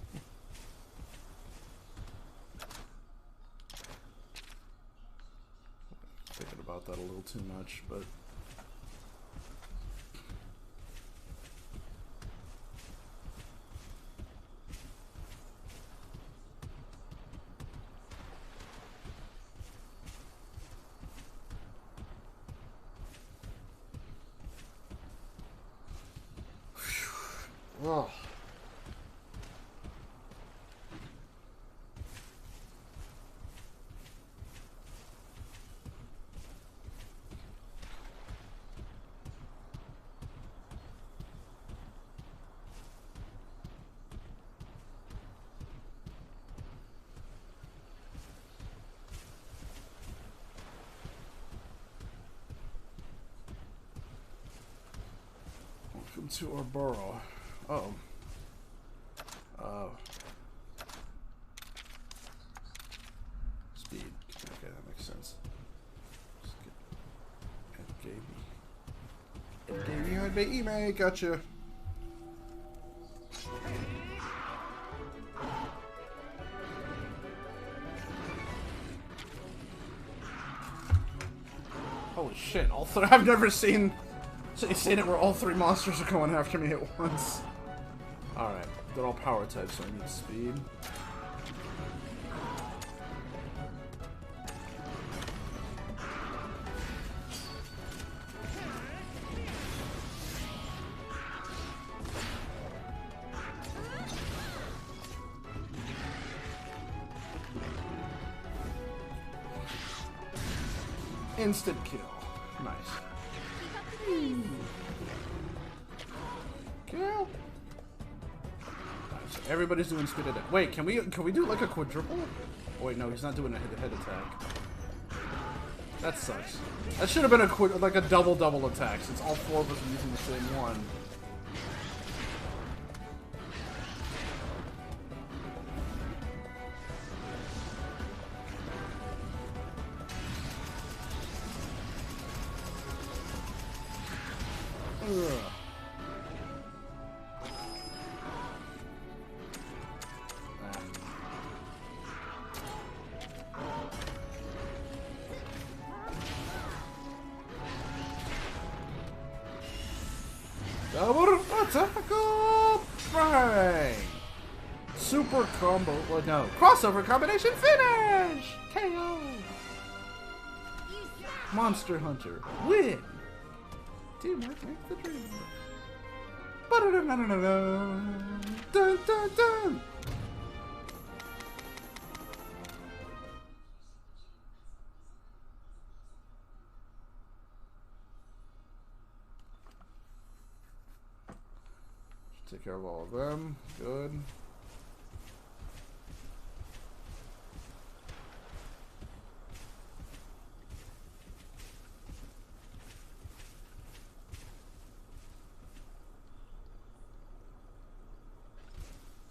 Thinking about that a little too much, but... Oh. Welcome to our burrow. Uh-oh. Speed. Okay, that makes sense. Just get Ed gave me, gotcha. Holy shit, all three. I've never seen it where all three monsters are going after me at once. Alright, they're all power types, so I need speed. Instant kill. Nice. Kill. So everybody's doing speed attack. Wait, can we do like a quadruple? Oh, wait, no, he's not doing a head attack. That sucks. That should have been a double attack since all four of us are using the same one. Ugh. Double attack! Bang! Super combo. Well, no. Crossover combination finish! KO! Monster Hunter. Win! Teamwork makes the dream work. Dun, dun, dun. Take care of all of them. Good.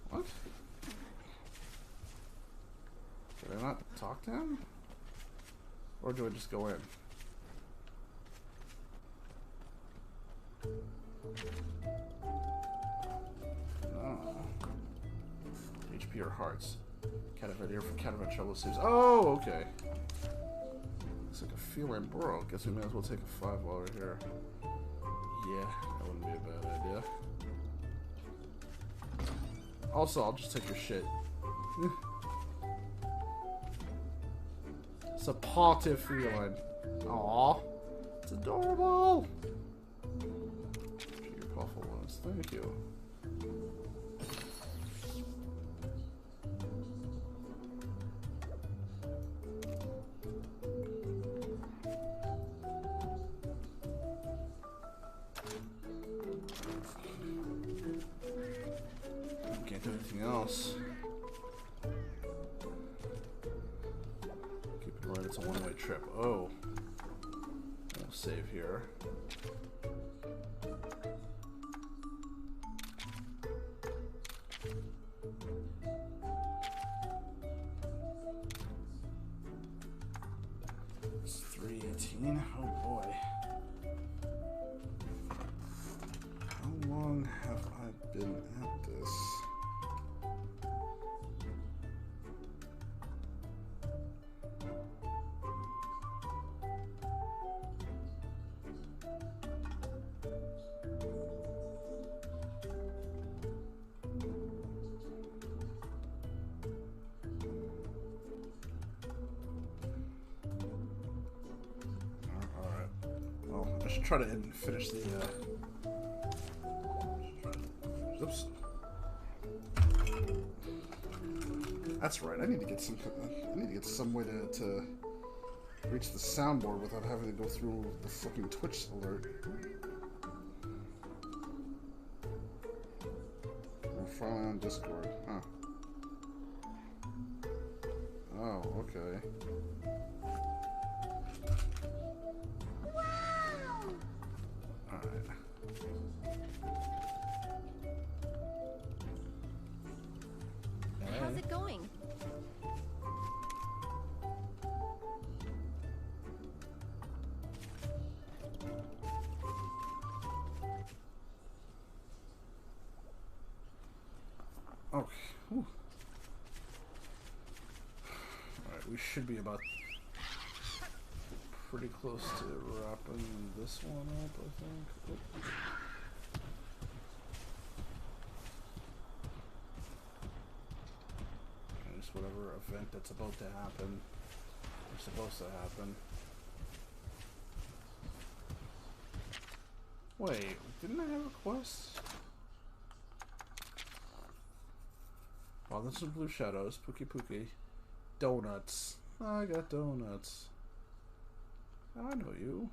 What? Did I not talk to him? Or do I just go in? No. HP or hearts. Cadaver from Cadaver Series. Oh, okay. Looks like a feline burrow. Guess we may as well take a 5 while we're here. Yeah, that wouldn't be a bad idea. Also, I'll just take your shit. Supportive feline. Aww. It's adorable. Your puffle ones. Thank you. Can't do anything else. Keep it right, it's a one-way trip. Oh. We'll save here. It's 318. Oh boy. How long long have I been at this? I should try to finish the, oops. That's right, I need to get some way to reach the soundboard without having to go through the fucking Twitch alert. We're finally on Discord, huh. Oh, okay. How's it going? Okay. Whew. Alright, we should be about pretty close to wrapping this one up, I think. Oop. Just whatever event that's about to happen, or supposed to happen. Wait, didn't I have requests? Oh, this is Blue Shadows, Pookie Pookie. Donuts. I got donuts. I know you.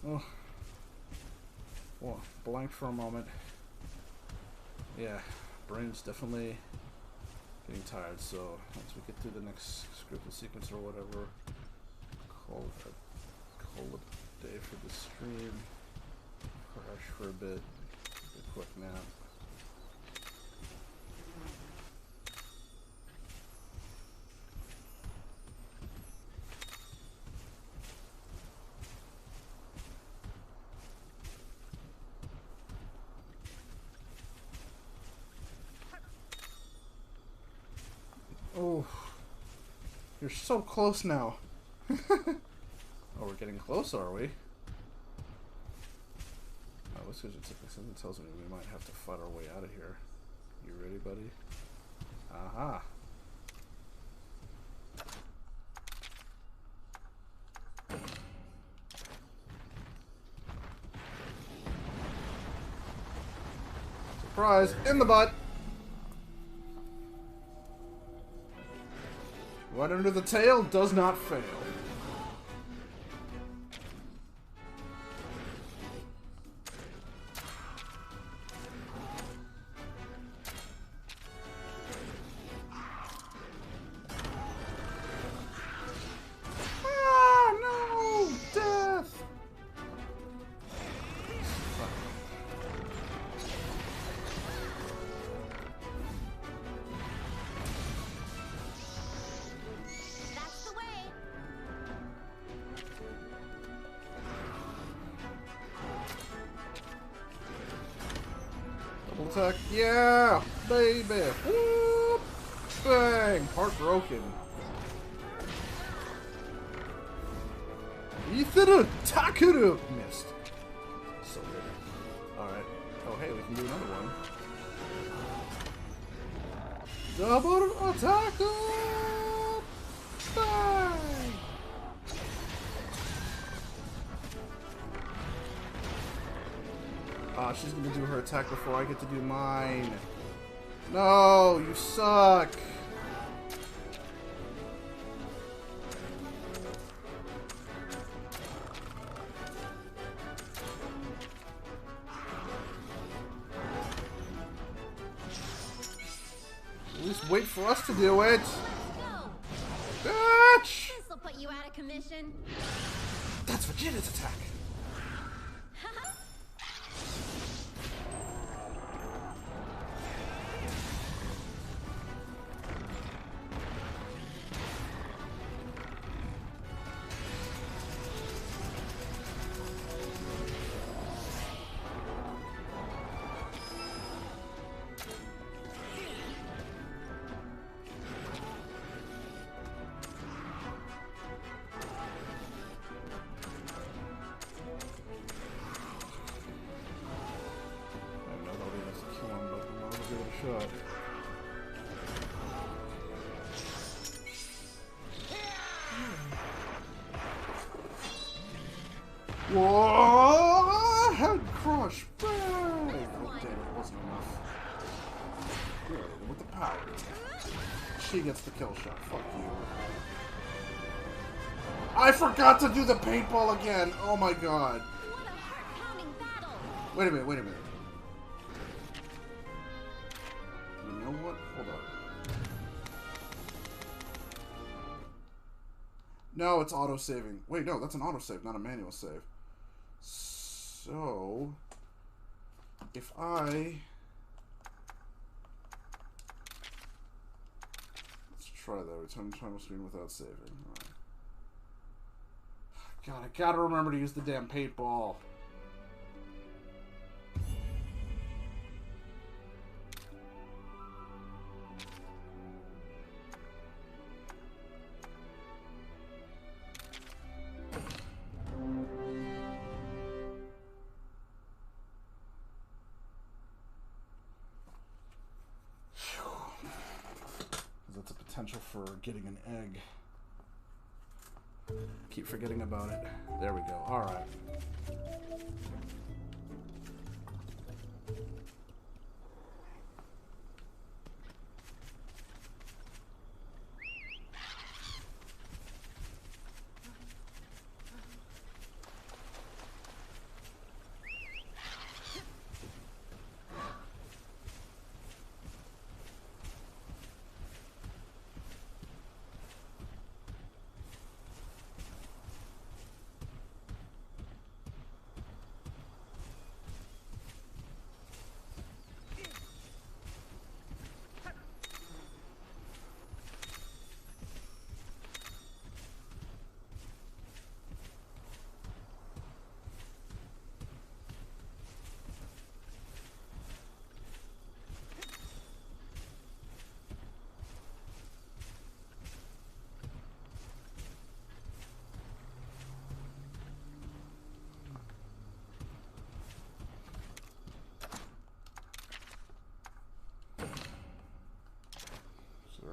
Oh. Well, blank for a moment. Yeah, brain's definitely getting tired, so once we get through the next scripted sequence or whatever, call it a day for the stream, crash for a bit, take a quick nap. Oh, you're so close now. Oh, we're getting close, are we? Oh, this is something tells me we might have to fight our way out of here. You ready, buddy? Aha. Surprise! In the butt! Right under the tail does not fail. Ah, no! Death! Attack, yeah, baby, whoop, bang, heartbroken. Ethan Takuru missed. So good. All right. Oh, hey, we can do another one. Double attack! Bang! She's gonna do her attack before I get to do mine. No, you suck. At least wait for us to do it. Bitch! This'll put you out of commission. That's Vegeta's attack. Whoa! Head crush! Bang! Oh, damn, it wasn't enough. Good, with the power. She gets the kill shot. Fuck you. I forgot to do the paintball again! Oh my god. What a heart-pounding battle! Wait a minute, wait a minute. You know what? Hold on. No, it's auto-saving. Wait, no, that's an auto-save, not a manual save. So... if I... let's try that. Return to title screen without saving. Alright. God, I gotta remember to use the damn paintball. That's a potential for getting an egg. Keep forgetting about it. There we go. Alright.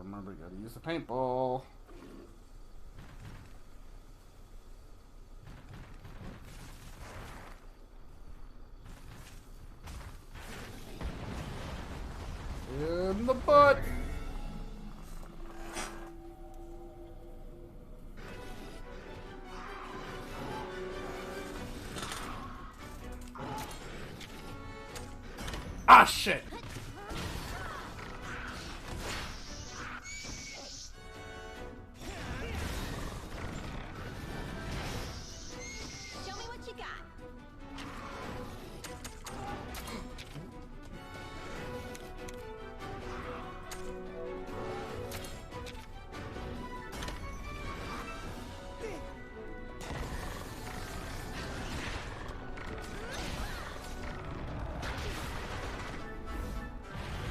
Remember, you gotta use the paintball. In the butt! Ah, shit!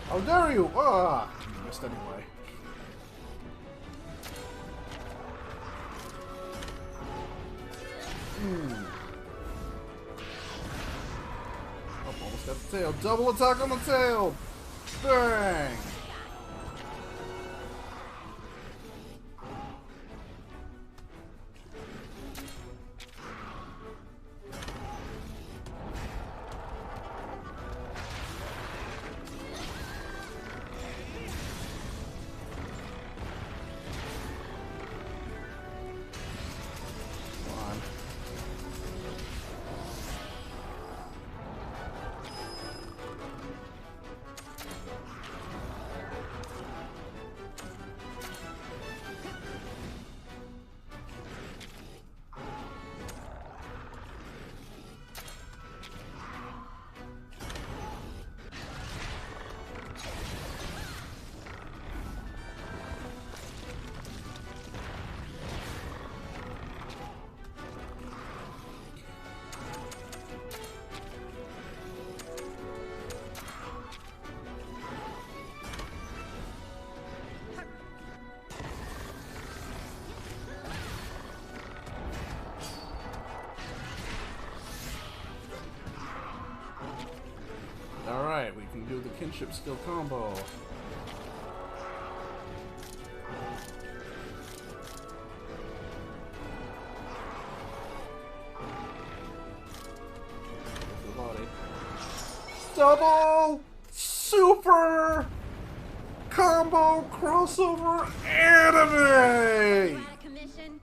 How dare you! Ah! You missed anyway. Oh, almost got the tail. Double attack on the tail! Bang! Alright, we can do the kinship skill combo. Double super combo crossover anime. Out of commission.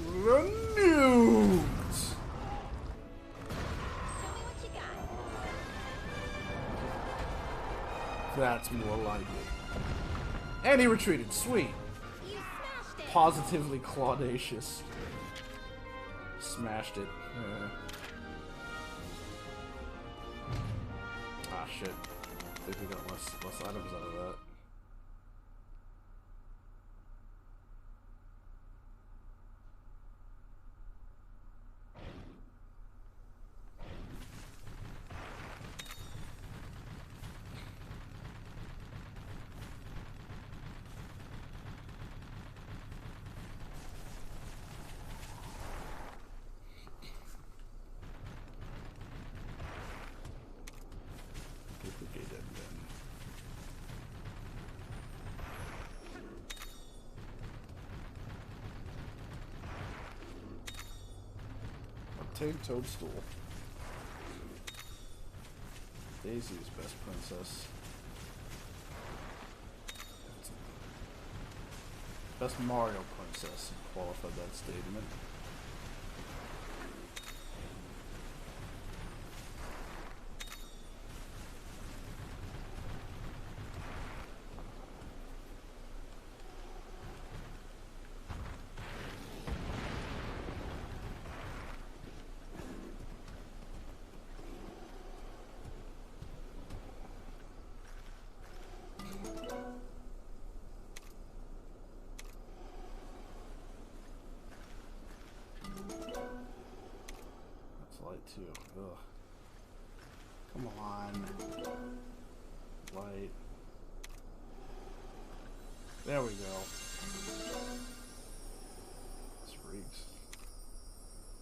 Nuked. Show me what you got. That's more like it. And he retreated. Sweet. You smashed it. Positively claudacious. Smashed it. Ah, shit. I think we got less items out of that. Duplicate it then. Obtain Toadstool. Daisy's best princess. Best Mario princess. Qualified that statement. Light too. Ugh. Come on. Light. There we go. This reeks.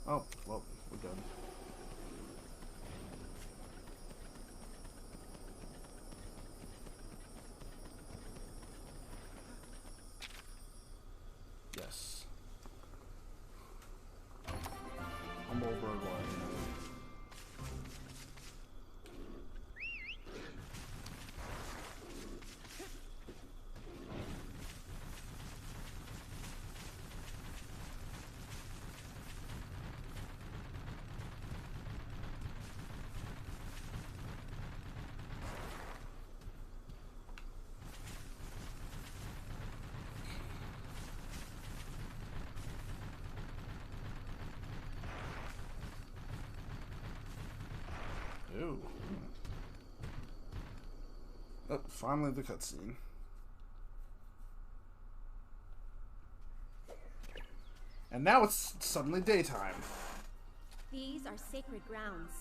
Oh, well, we're done. Yes. I'm over one. Ew. Oh, finally the cutscene. And now it's suddenly daytime. These are sacred grounds.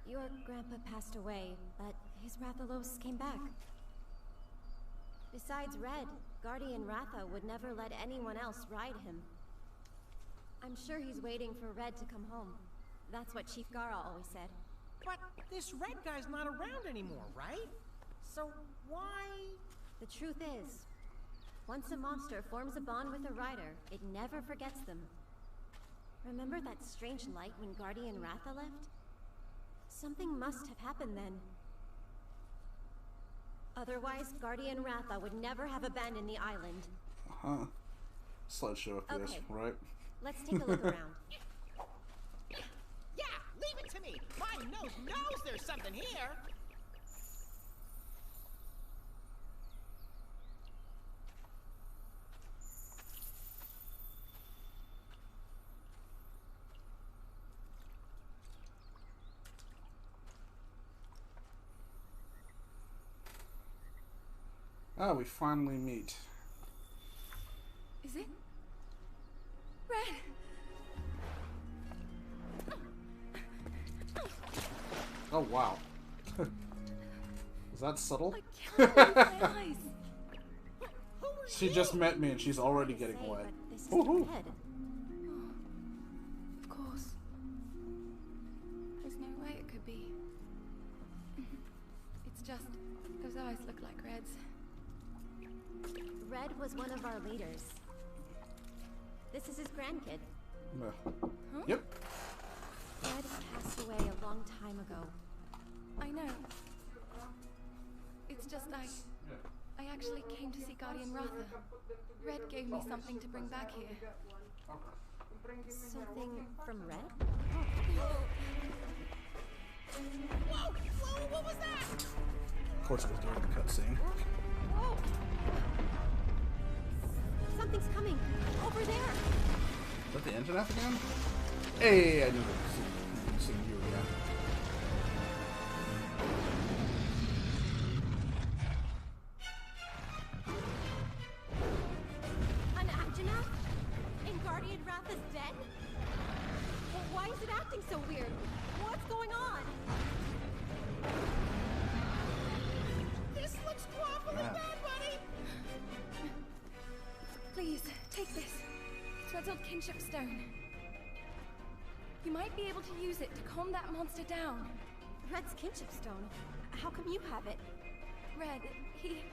Your grandpa passed away, but his Rathalos came back. Besides Red, Guardian Ratha would never let anyone else ride him. I'm sure he's waiting for Red to come home. That's what Chief Gara always said. But this red guy's not around anymore, right? So why... The truth is, once a monster forms a bond with a rider, it never forgets them. Remember that strange light when Guardian Ratha left? Something must have happened then. Otherwise, Guardian Ratha would never have abandoned the island. Uh-huh. Slideshow up this, Okay. right? Let's take a look around. Yeah, leave it to me! My nose knows there's something here! Ah, we finally meet. Is it? Red! Oh, wow. Is that subtle? I can't believe my eyes! She just met me and she's already getting Say, wet. but this is Woohoo. Red. Of course. There's no way it could be. It's just those eyes. eyes look like Red's. Red was one of our leaders. This is his grandkid. Yep. Red passed away a long time ago. I know. It's just I actually came to see Guardian Ratha. Red gave me something to bring back here. Something from Red? Whoa! Whoa! What was that? Of course it was during the cutscene. Whoa! Something's coming! Over there! Is that the engine F again? Hey, I knew it. Seeing you again. An Anjanath? And Guardian Ratha's dead? Well, why is it acting so weird? What's going on? This looks awfully Yeah. bad, buddy. Please, take this. It's Red's old kinship stone. You might be able to use it to calm that monster down. Red's kinship stone. How come you have it? Red, he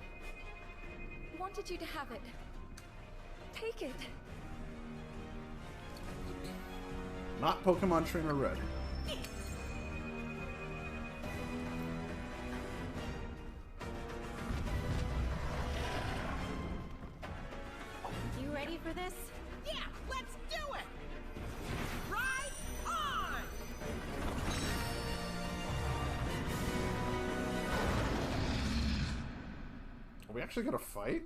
wanted you to have it. Take it. Not Pokemon Trainer Red. You ready for this? Yeah, let's do it. Right on. Are we actually gonna fight?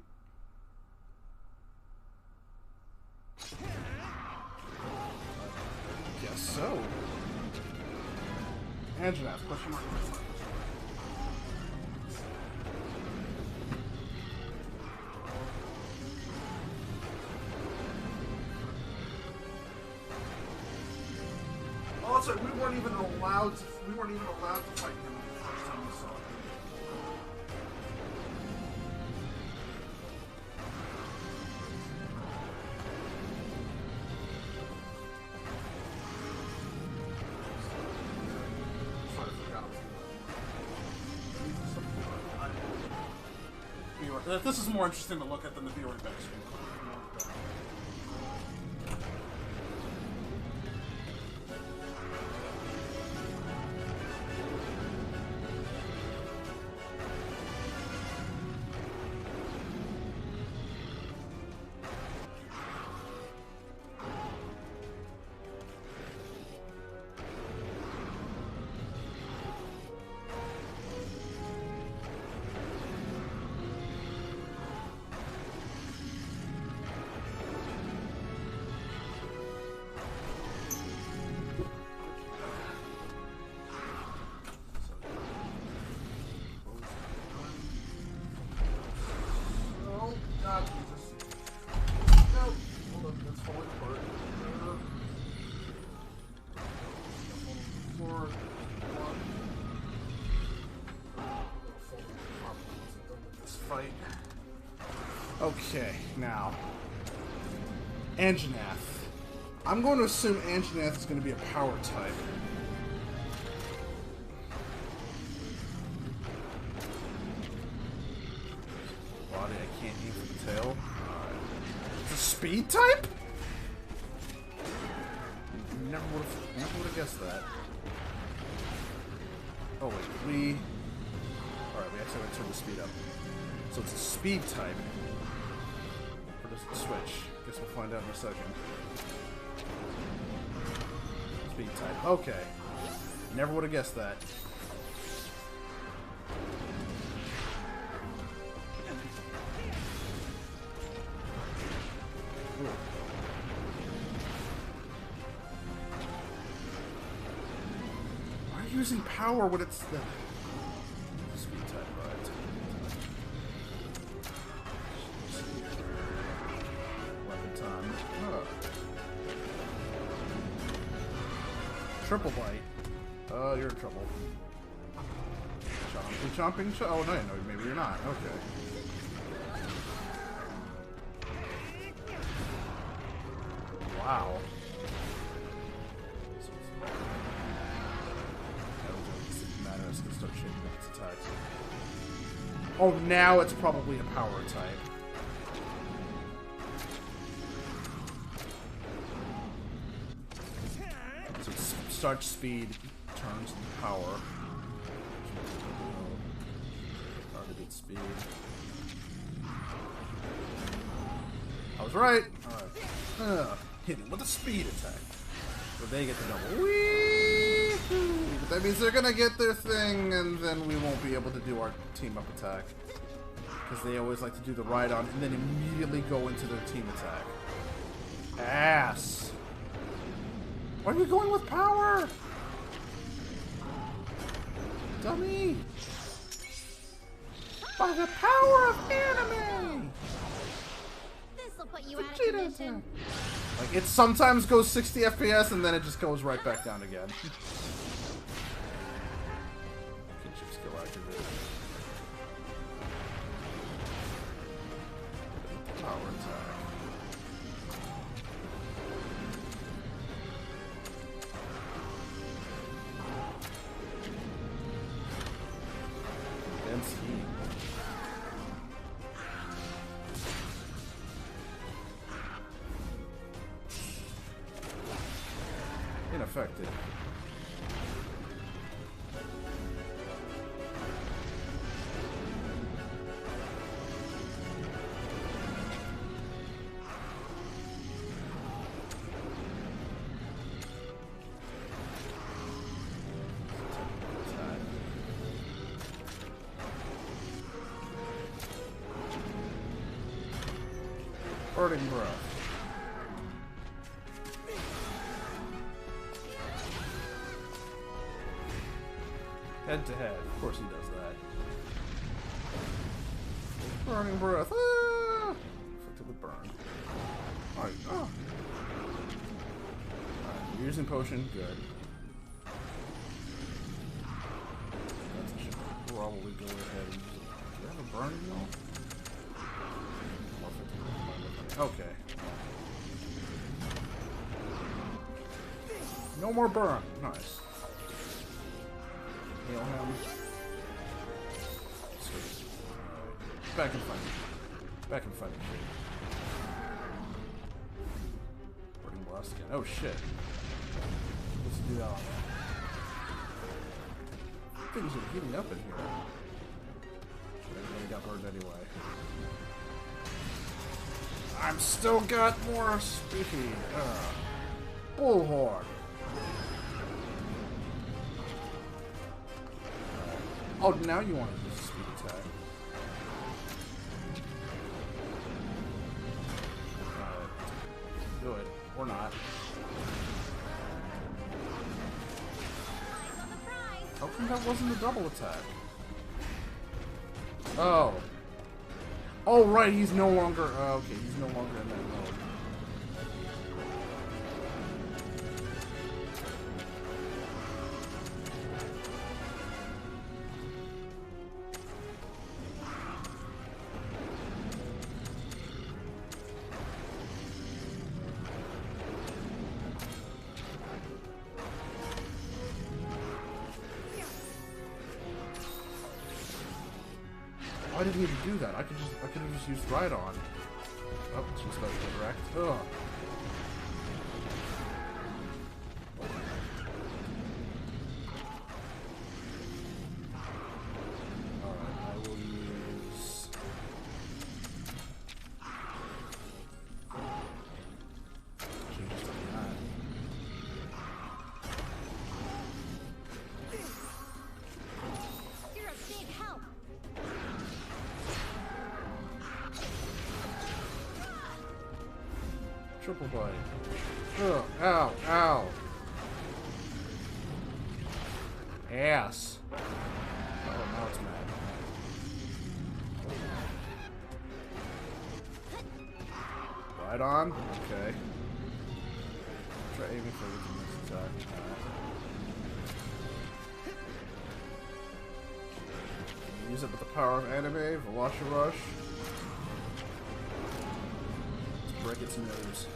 Guess so. Anjanath, question mark. Also, we weren't even allowed to fight him the first time we saw him. This is more interesting to look at than the viewer back screen. Oh, God, Jesus. No. Hold on, that's falling apart. Forward. This fight. Okay, now. Anjanath. I'm going to assume Anjanath is going to be a power type. Body, I can't aim for the tail. It's a speed type? Never would have guessed that. Oh wait, alright, we actually gotta turn the speed up. So it's a speed type. Or does it switch? Guess we'll find out in a second. Speed type. Okay. Never would have guessed that. Ooh. Why are you using power when it's the speed type, right? Weapon time. Triple bite. You're in trouble. Chomping. Oh no, maybe you're not. Okay. Wow. Madness can start shaking up its attacks. Oh, now it's probably a power type. So it starts speed, turns to power. Targeted speed. I was right. Alright. Hit him with a speed attack. So they get the double. Whee! But that means they're gonna get their thing, and then we won't be able to do our team up attack. Because they always like to do the ride-on and then immediately go into their team attack. Ass! Why are we going with power? Dummy! By the power of anime! This'll put you out of commission. Like, it sometimes goes 60 FPS and then it just goes right back down again. Kinship skill activated. Power attack. And steam. Ineffective. Burning breath. Head to head. Of course he does that. Burning breath. Ah! Affected with burn. Alright. Oh. Alright, you're using potion. Good. That should probably go ahead and use it. Do you have a burn heal? Okay. No more burn. Nice. Heal him. Sweet. Back in fighting. Back in fighting. Burning blast again. Oh shit. Let's do that on that. Things are heating up in here. Everybody got burned anyway. I'm still got more speed. Bullhorn. Oh, now you want to use a speed attack. Do it. Or not. How come that wasn't a double attack? Oh. Oh, right, he's no longer... okay, he's no longer in that mode. Why did he even do that? I could have just used Ride On. Oh, she's about to get wrecked. Ugh. Alright, I will use... Should've just done that. You're a big help. Triple bite. Ugh, ow, ow. Ass. Oh, now it's mad. Right on? Okay. Try aiming for the next attack. Use it with the power of anime, Velocirush. Break its nose.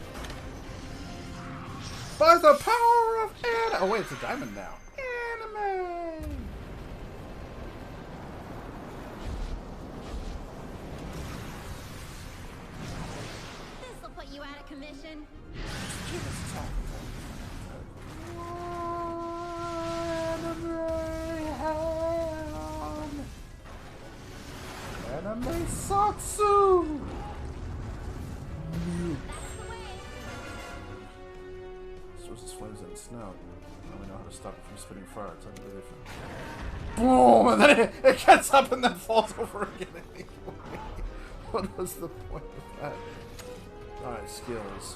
By the power of anime! Oh wait, it's a diamond now. Anime! mission? Anime Satsu! Sources flames in its snout. Now we know how to stop it from spitting fire. It's really fun. Boom! And then it gets up and then falls over again anyway. What was the point of that? Alright, skills.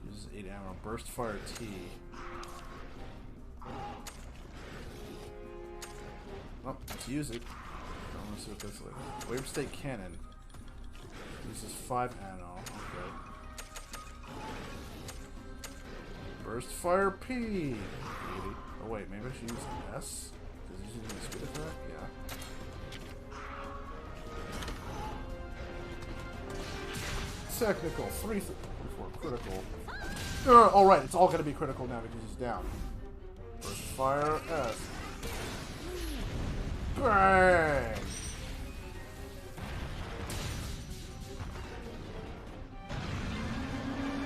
Uses 8 ammo. Burst fire T. Oh, let's use it. I want to see what this looks like. Wave State Cannon. Uses 5 ammo. Okay. Burst fire P. 80. Oh wait, maybe I should use S? Is it using the speed attack? Yeah. Technical. 3 4 critical. Alright, it's all gonna be critical now because he's down. Burst fire S. Bang!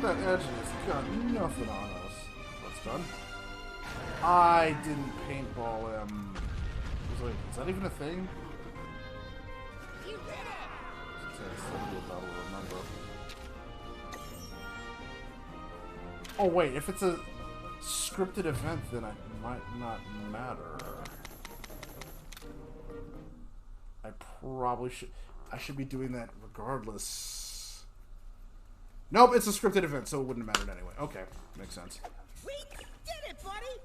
That edge has got nothing on us. What's done? I didn't paintball him. Wait, is that even a thing? You did it! It's gonna be a battle to remember. Oh wait, if it's a scripted event, then it might not matter. I probably should. I should be doing that regardless. Nope, it's a scripted event, so it wouldn't have mattered anyway. Okay, makes sense. We did it, buddy!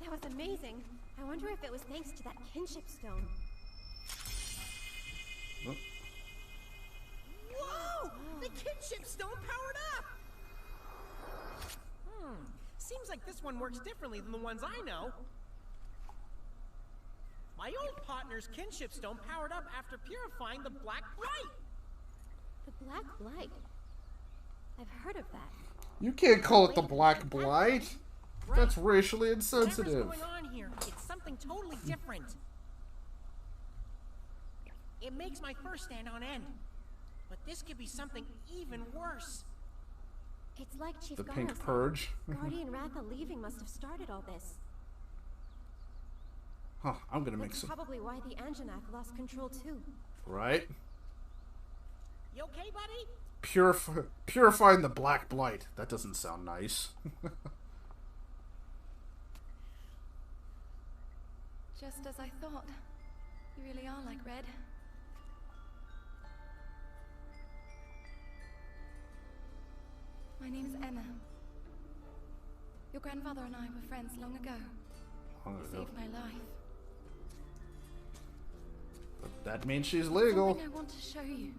That was amazing. I wonder if it was thanks to that kinship stone. Oh. Whoa! The kinship stone powered up! Seems like this one works differently than the ones I know. My old partner's kinship stone powered up after purifying the Black Blight. The Black Blight. I've heard of that. You can't call it the Black Blight. That's racially insensitive. Whatever's going on here, it's something totally different. It makes my first stand on end. But this could be something even worse. It's like Chief The Garros Pink said. Purge. Guardian Ratha leaving must have started all this. Huh, I'm gonna make That's some. probably why the Anjanath lost control too. Right? You okay, buddy? Purifying the Black Blight. That doesn't sound nice. Just as I thought. You really are like Red. My name's Emma. Your grandfather and I were friends long ago. Long You ago. saved my life. But that means she's legal. Something I want to show you.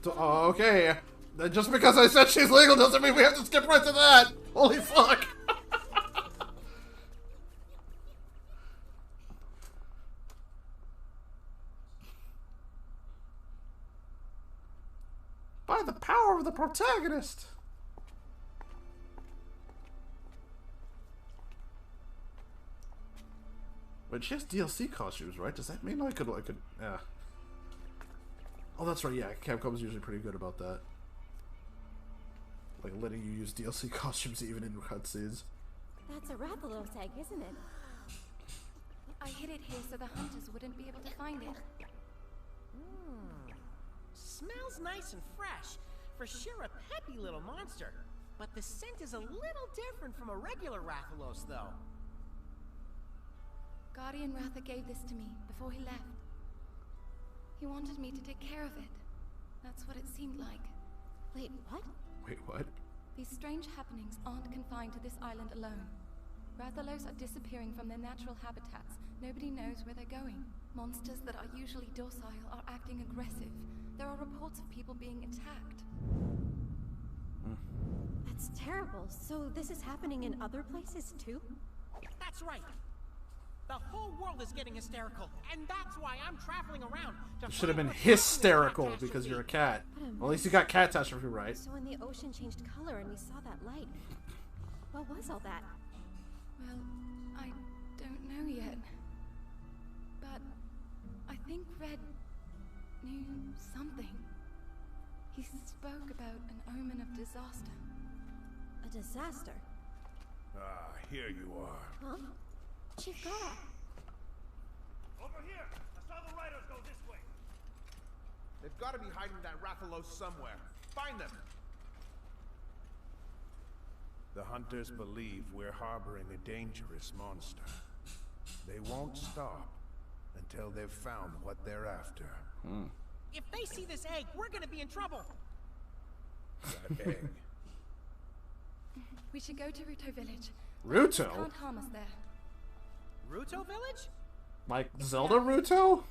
Oh, okay. Just because I said she's legal doesn't mean we have to skip right to that. Holy fuck. By the power of the protagonist. Wait, she has DLC costumes, right? Does that mean I could, yeah. Oh, that's right, yeah. Capcom's usually pretty good about that. Like, letting you use DLC costumes even in cutscenes. That's a Rathalos egg, isn't it? I hid it here so the hunters wouldn't be able to find it. Smells nice and fresh. For sure a peppy little monster. But the scent is a little different from a regular Rathalos, though. Guardian Ratha gave this to me before he left. He wanted me to take care of it. That's what it seemed like. Wait, what? Wait, what? These strange happenings aren't confined to this island alone. Rathalos are disappearing from their natural habitats. Nobody knows where they're going. Monsters that are usually docile are acting aggressive. There are reports of people being attacked. That's terrible. So this is happening in other places too? That's right. The whole world is getting hysterical, and that's why I'm traveling around to You should have been find what's happening with hysterical Catastrophe. because you're a cat. What a Well, at least you got catastrophe right. So when the ocean changed color and we saw that light, What was all that? Well, I don't know yet. But I think Red knew something. He spoke about an omen of disaster. A disaster? Ah, here you are. Huh? Chief Gara. Over here! I saw the riders go this way! They've got to be hiding that Rathalos somewhere. Find them! The hunters believe we're harboring a dangerous monster. They won't stop until they've found what they're after. If they see this egg, we're gonna be in trouble. That egg. We should go to Ruto Village. Ruto? Can't harm us there. Ruto Village? Like Zelda Ruto?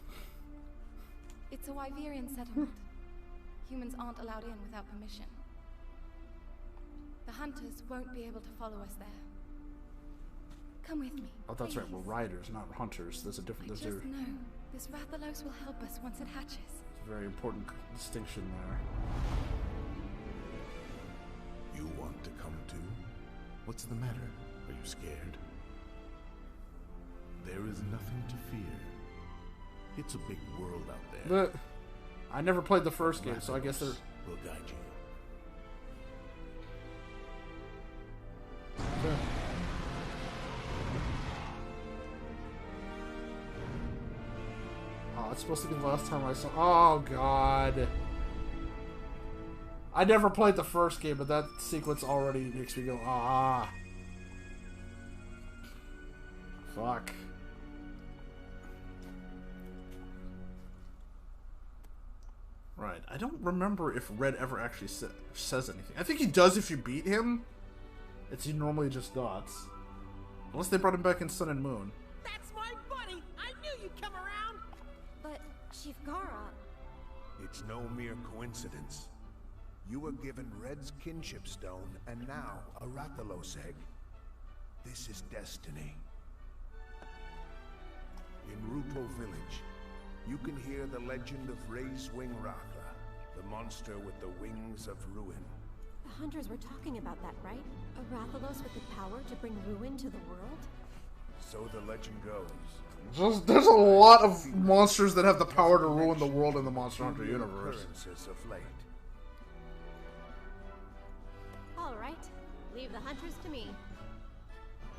It's a Wyverian settlement. Humans aren't allowed in without permission. The hunters won't be able to follow us there. Come with me. Oh, that's right. please. We're riders, not hunters. There's a I different. just There's a know this Rathalos will help us once it hatches. very important distinction there. You want to come too? What's the matter? Are you scared? There is nothing to fear. It's a big world out there. But I never played the first game, so I guess they're. Will guide you. Oh, it's supposed to be the last time I saw. Oh God! I never played the first game, but that sequence already makes me go, ah. Fuck. Right. I don't remember if Red ever actually says anything. I think he does if you beat him. He normally just dots. Unless they brought him back in Sun and Moon. That's my buddy! I knew you'd come around! But, Chief Gara... It's no mere coincidence. You were given Red's kinship stone, and now a Rathalos egg. This is destiny. In Ruto Village, you can hear the legend of Ray's Wing Ratha, the monster with the wings of ruin. The hunters were talking about that, right? A Rathalos with the power to bring ruin to the world? So the legend goes. There's a lot of monsters that have the power to ruin the world in the Monster Hunter universe. Occurrences of late. All right. Leave the hunters to me.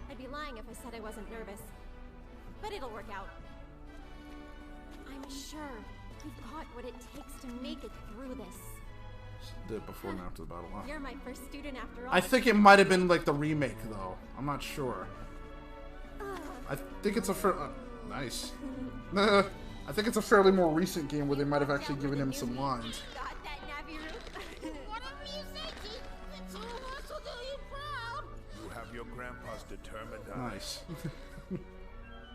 I'd be lying if I said I wasn't nervous. But it'll work out. I'm sure you've got what it takes to make it through this. Did before and after the battle. Huh? You're my first student after all. I think it might have been like the remake, though. I'm not sure. I think it's a fair. Nice. I think it's a fairly more recent game where they might have actually given him some lines. Got that, Naviru? Whatever you say, Chief! The two of us will do you proud! You have your grandpa's determined eye. Nice.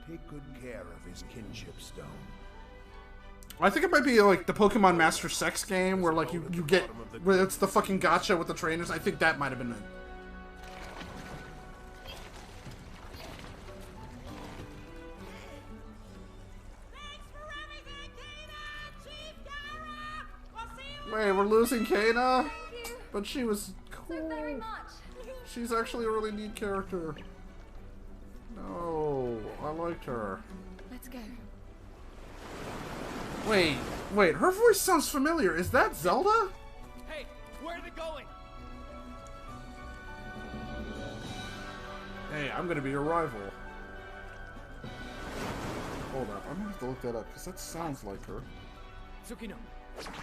Take good care of his kinship stone. I think it might be like the Pokemon Master Sex game where like you get where it's the fucking gacha with the trainers. I think that might have been it. Thanks for everything, Kana! Chief Gara! We'll see you Wait, we're losing Kana? Thank you But she was so very cool. much. She's actually a really neat character. No, I liked her. Let's go. Wait, her voice sounds familiar. Is that Zelda? Hey, where are they going? Hey, I'm gonna be your rival. Hold up, I'm gonna have to look that up, because that sounds like her. Tsukino,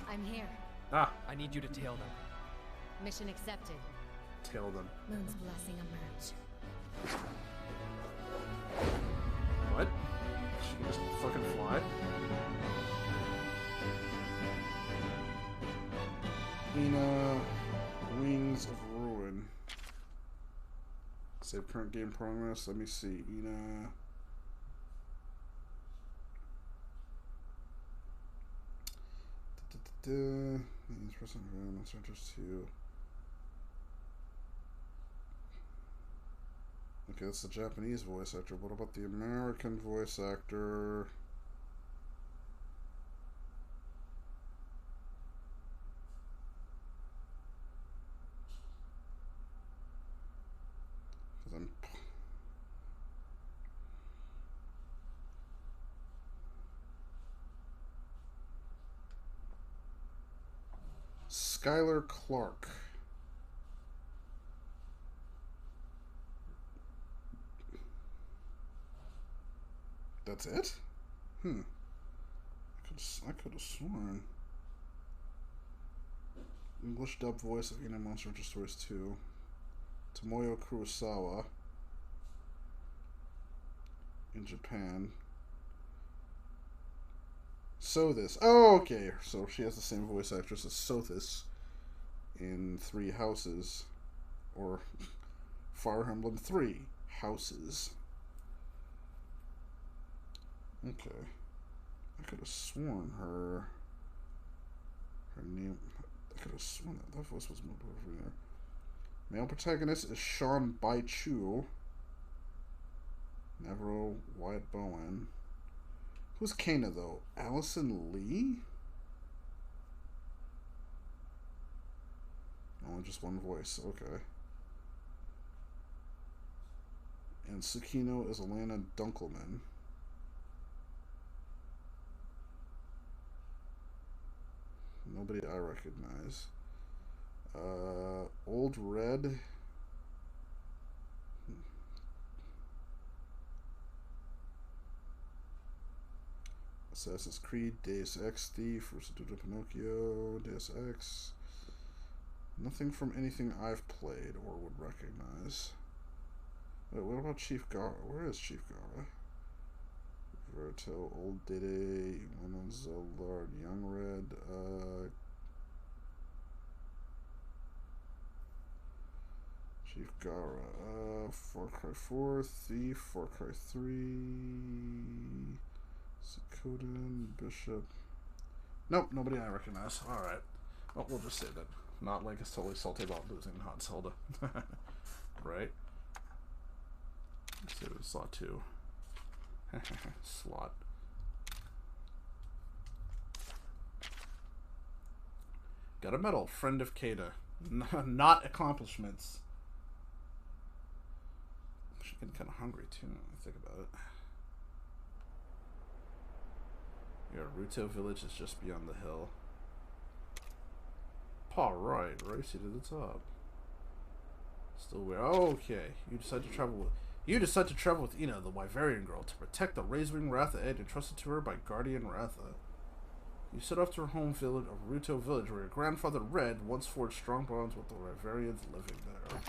I'm here. Ah, I need you to tail them. Mission accepted. tail them. Moon's blessing emerge. What? She can just fucking fly? Ina, Wings of Ruin. Save current game progress. Let me see. Ina. Press on Monster Hunters 2. Okay, that's the Japanese voice actor. What about the American voice actor? Skylar Clark. That's it? I could have sworn. English dub voice of Ina Monster Hunter Stories 2. Tomoyo Kurosawa. In Japan. Sothis. Oh, okay. So she has the same voice actress as Sothis in Three Houses. Or Fire Emblem 3 Houses. Okay. I could have sworn her name. I could have sworn that voice was moved over there. Male protagonist is Sean Bai-Chu. Navarro Wyatt Bowen. Who's Kana though? Allison Lee? Only just one voice. Okay. And Tsukino is Elena Dunkelman. Nobody I recognize. Old Red. Assassin's Creed, Deus Ex, Thief, Resident Pinocchio, Deus Ex. Nothing from anything I've played or would recognize. Wait, what about Chief Gara? Where is Chief Gara? Vertel, Old Dede, One Zellard, Young Red, Chief Gara, Far Cry 4, Thief, Far Cry 3, Suikoden, Bishop. Nope, nobody I recognize. Alright. Well, we'll just save that. Not like it's totally salty about losing Hot Zelda. Right? Let's save it slot 2. Slot. Got a medal. Friend of Kada. Not accomplishments. I'm getting kind of hungry too now I think about it. Yeah, Ruto Village is just beyond the hill. Alright, race you to the top. Still where? Oh, okay. You decide to travel with Ina, the Wyverian girl, to protect the Razewing Ratha egg entrusted to her by Guardian Ratha. You set off to her home village of Ruto Village, where your grandfather Red once forged strong bonds with the Wyverians living there.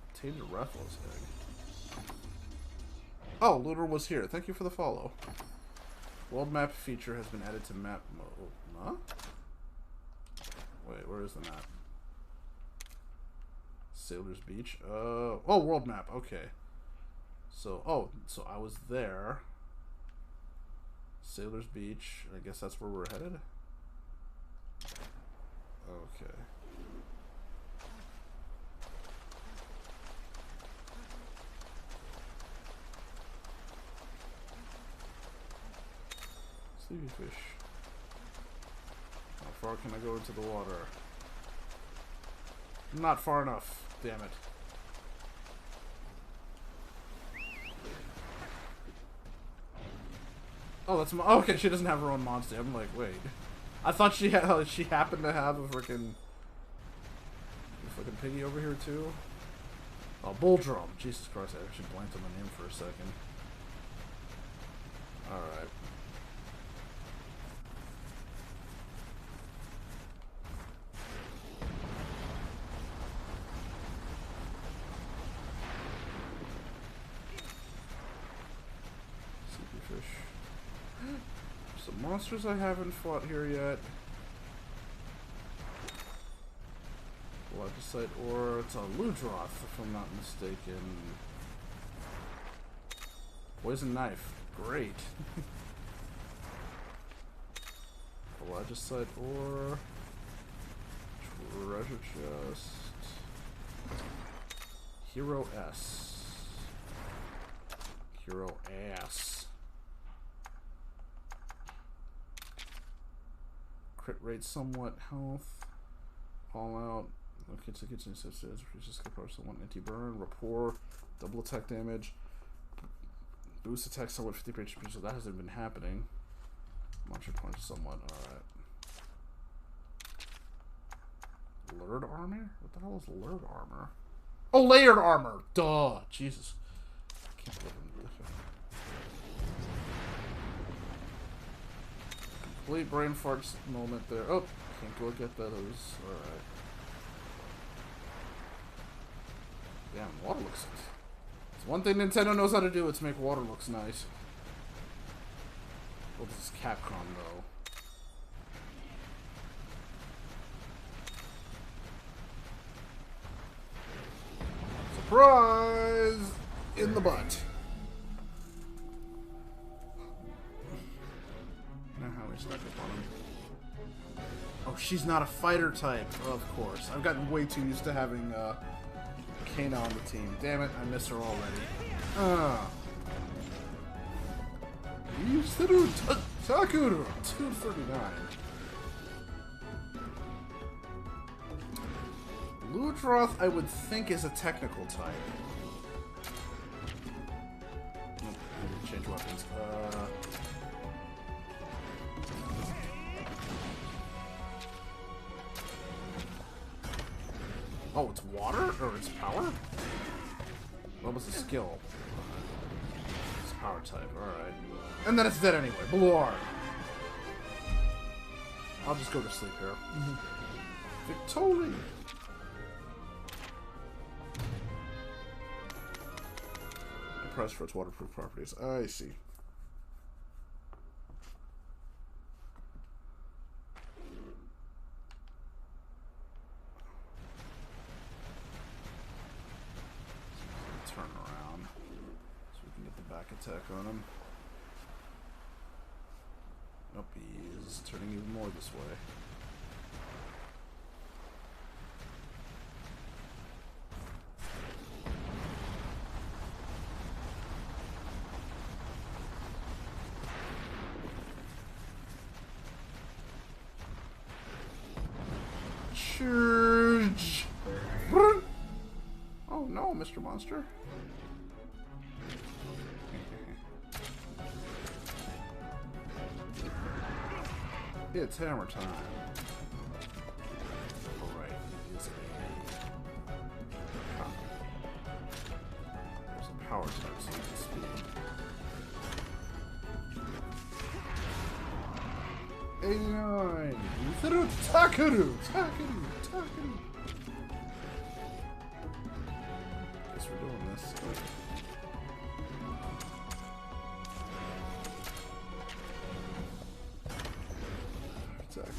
Obtained Ratha's egg. Oh, Lunar was here. Thank you for the follow. World map feature has been added to map mode. Huh? Wait, where is the map? Sailor's Beach. Oh, world map. Okay. So, so I was there. Sailor's Beach. I guess that's where we're headed. Okay. Sleepy fish. How far can I go into the water? Not far enough. Damn it. Oh, that's okay. She doesn't have her own monster. I'm like, wait. I thought she had. She happened to have a freaking piggy over here too. Oh, Bull Drum. Jesus Christ! I actually blanked on the name for a second. All right. Some monsters I haven't fought here yet. Legicite ore. It's a Ludroth, if I'm not mistaken. Poison knife. Great. Legicite ore. Treasure chest. Hero S. Hero ass. Crit rate somewhat, health, all out, okay, to kitchen sisters, reaches power somewhat, anti-burn, rapport, double attack damage, boost attack somewhat 50 HP, so that hasn't been happening. Launcher punch somewhat, alright. Lured armor? What the hell is lured armor? Oh, layered armor! Duh! Jesus. I can't believe I'm complete brain farts moment there. Oh, can't go get those. Alright. Damn, water looks... It's one thing Nintendo knows how to do, it's make water looks nice. Well, this is Capcom, though. Surprise! In the butt. Now how we stuck up on him. Oh, she's not a fighter type. Of course. I've gotten way too used to having Kena on the team. Damn it, I miss her already. Yusuru Takuru 239. Ludroth, I would think, is a technical type. Oh, I need to change weapons. Oh, it's water? Or it's power? What was the skill? It's power type, alright. And then it's dead anyway. Blue Arm. I'll just go to sleep here. Victory! Press for its waterproof properties. I see. Turn around so we can get the back attack on him. Nope, he is turning even more this way. Surge! Oh no, Mr. Monster. It's hammer time. Alright, it's there's a power type, so you can speed. 89! Yusuru Takuru! Takuru! Guess we're doing this. Attack.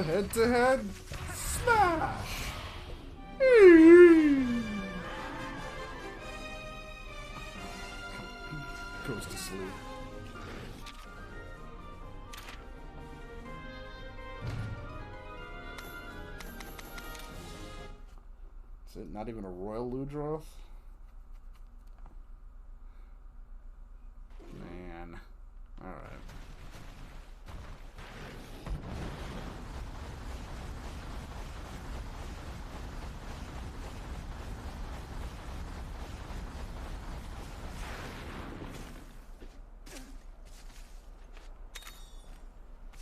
Head to head! Smash! Goes to sleep. Not even a Royal Ludroth? Man. Alright.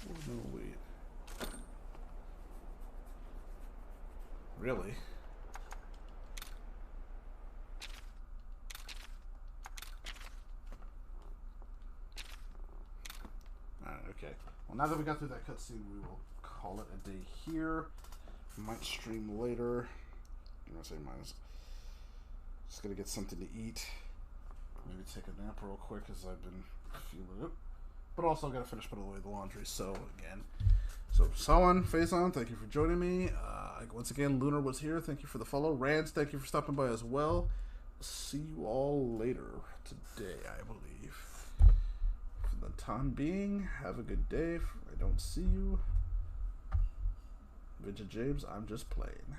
Oh, no, wait. Really? Okay. Well, now that we got through that cutscene, we will call it a day here. Might stream later. I'm gonna say minus. Just gonna get something to eat. Maybe take a nap real quick as I've been feeling it. But also gotta finish putting away the laundry. So again, Sawan, Faison, thank you for joining me. Once again, Lunar was here. Thank you for the follow. Rans, thank you for stopping by as well. See you all later today, I believe. For the time being, have a good day. If I don't see you, Vidya James, I'm just playing.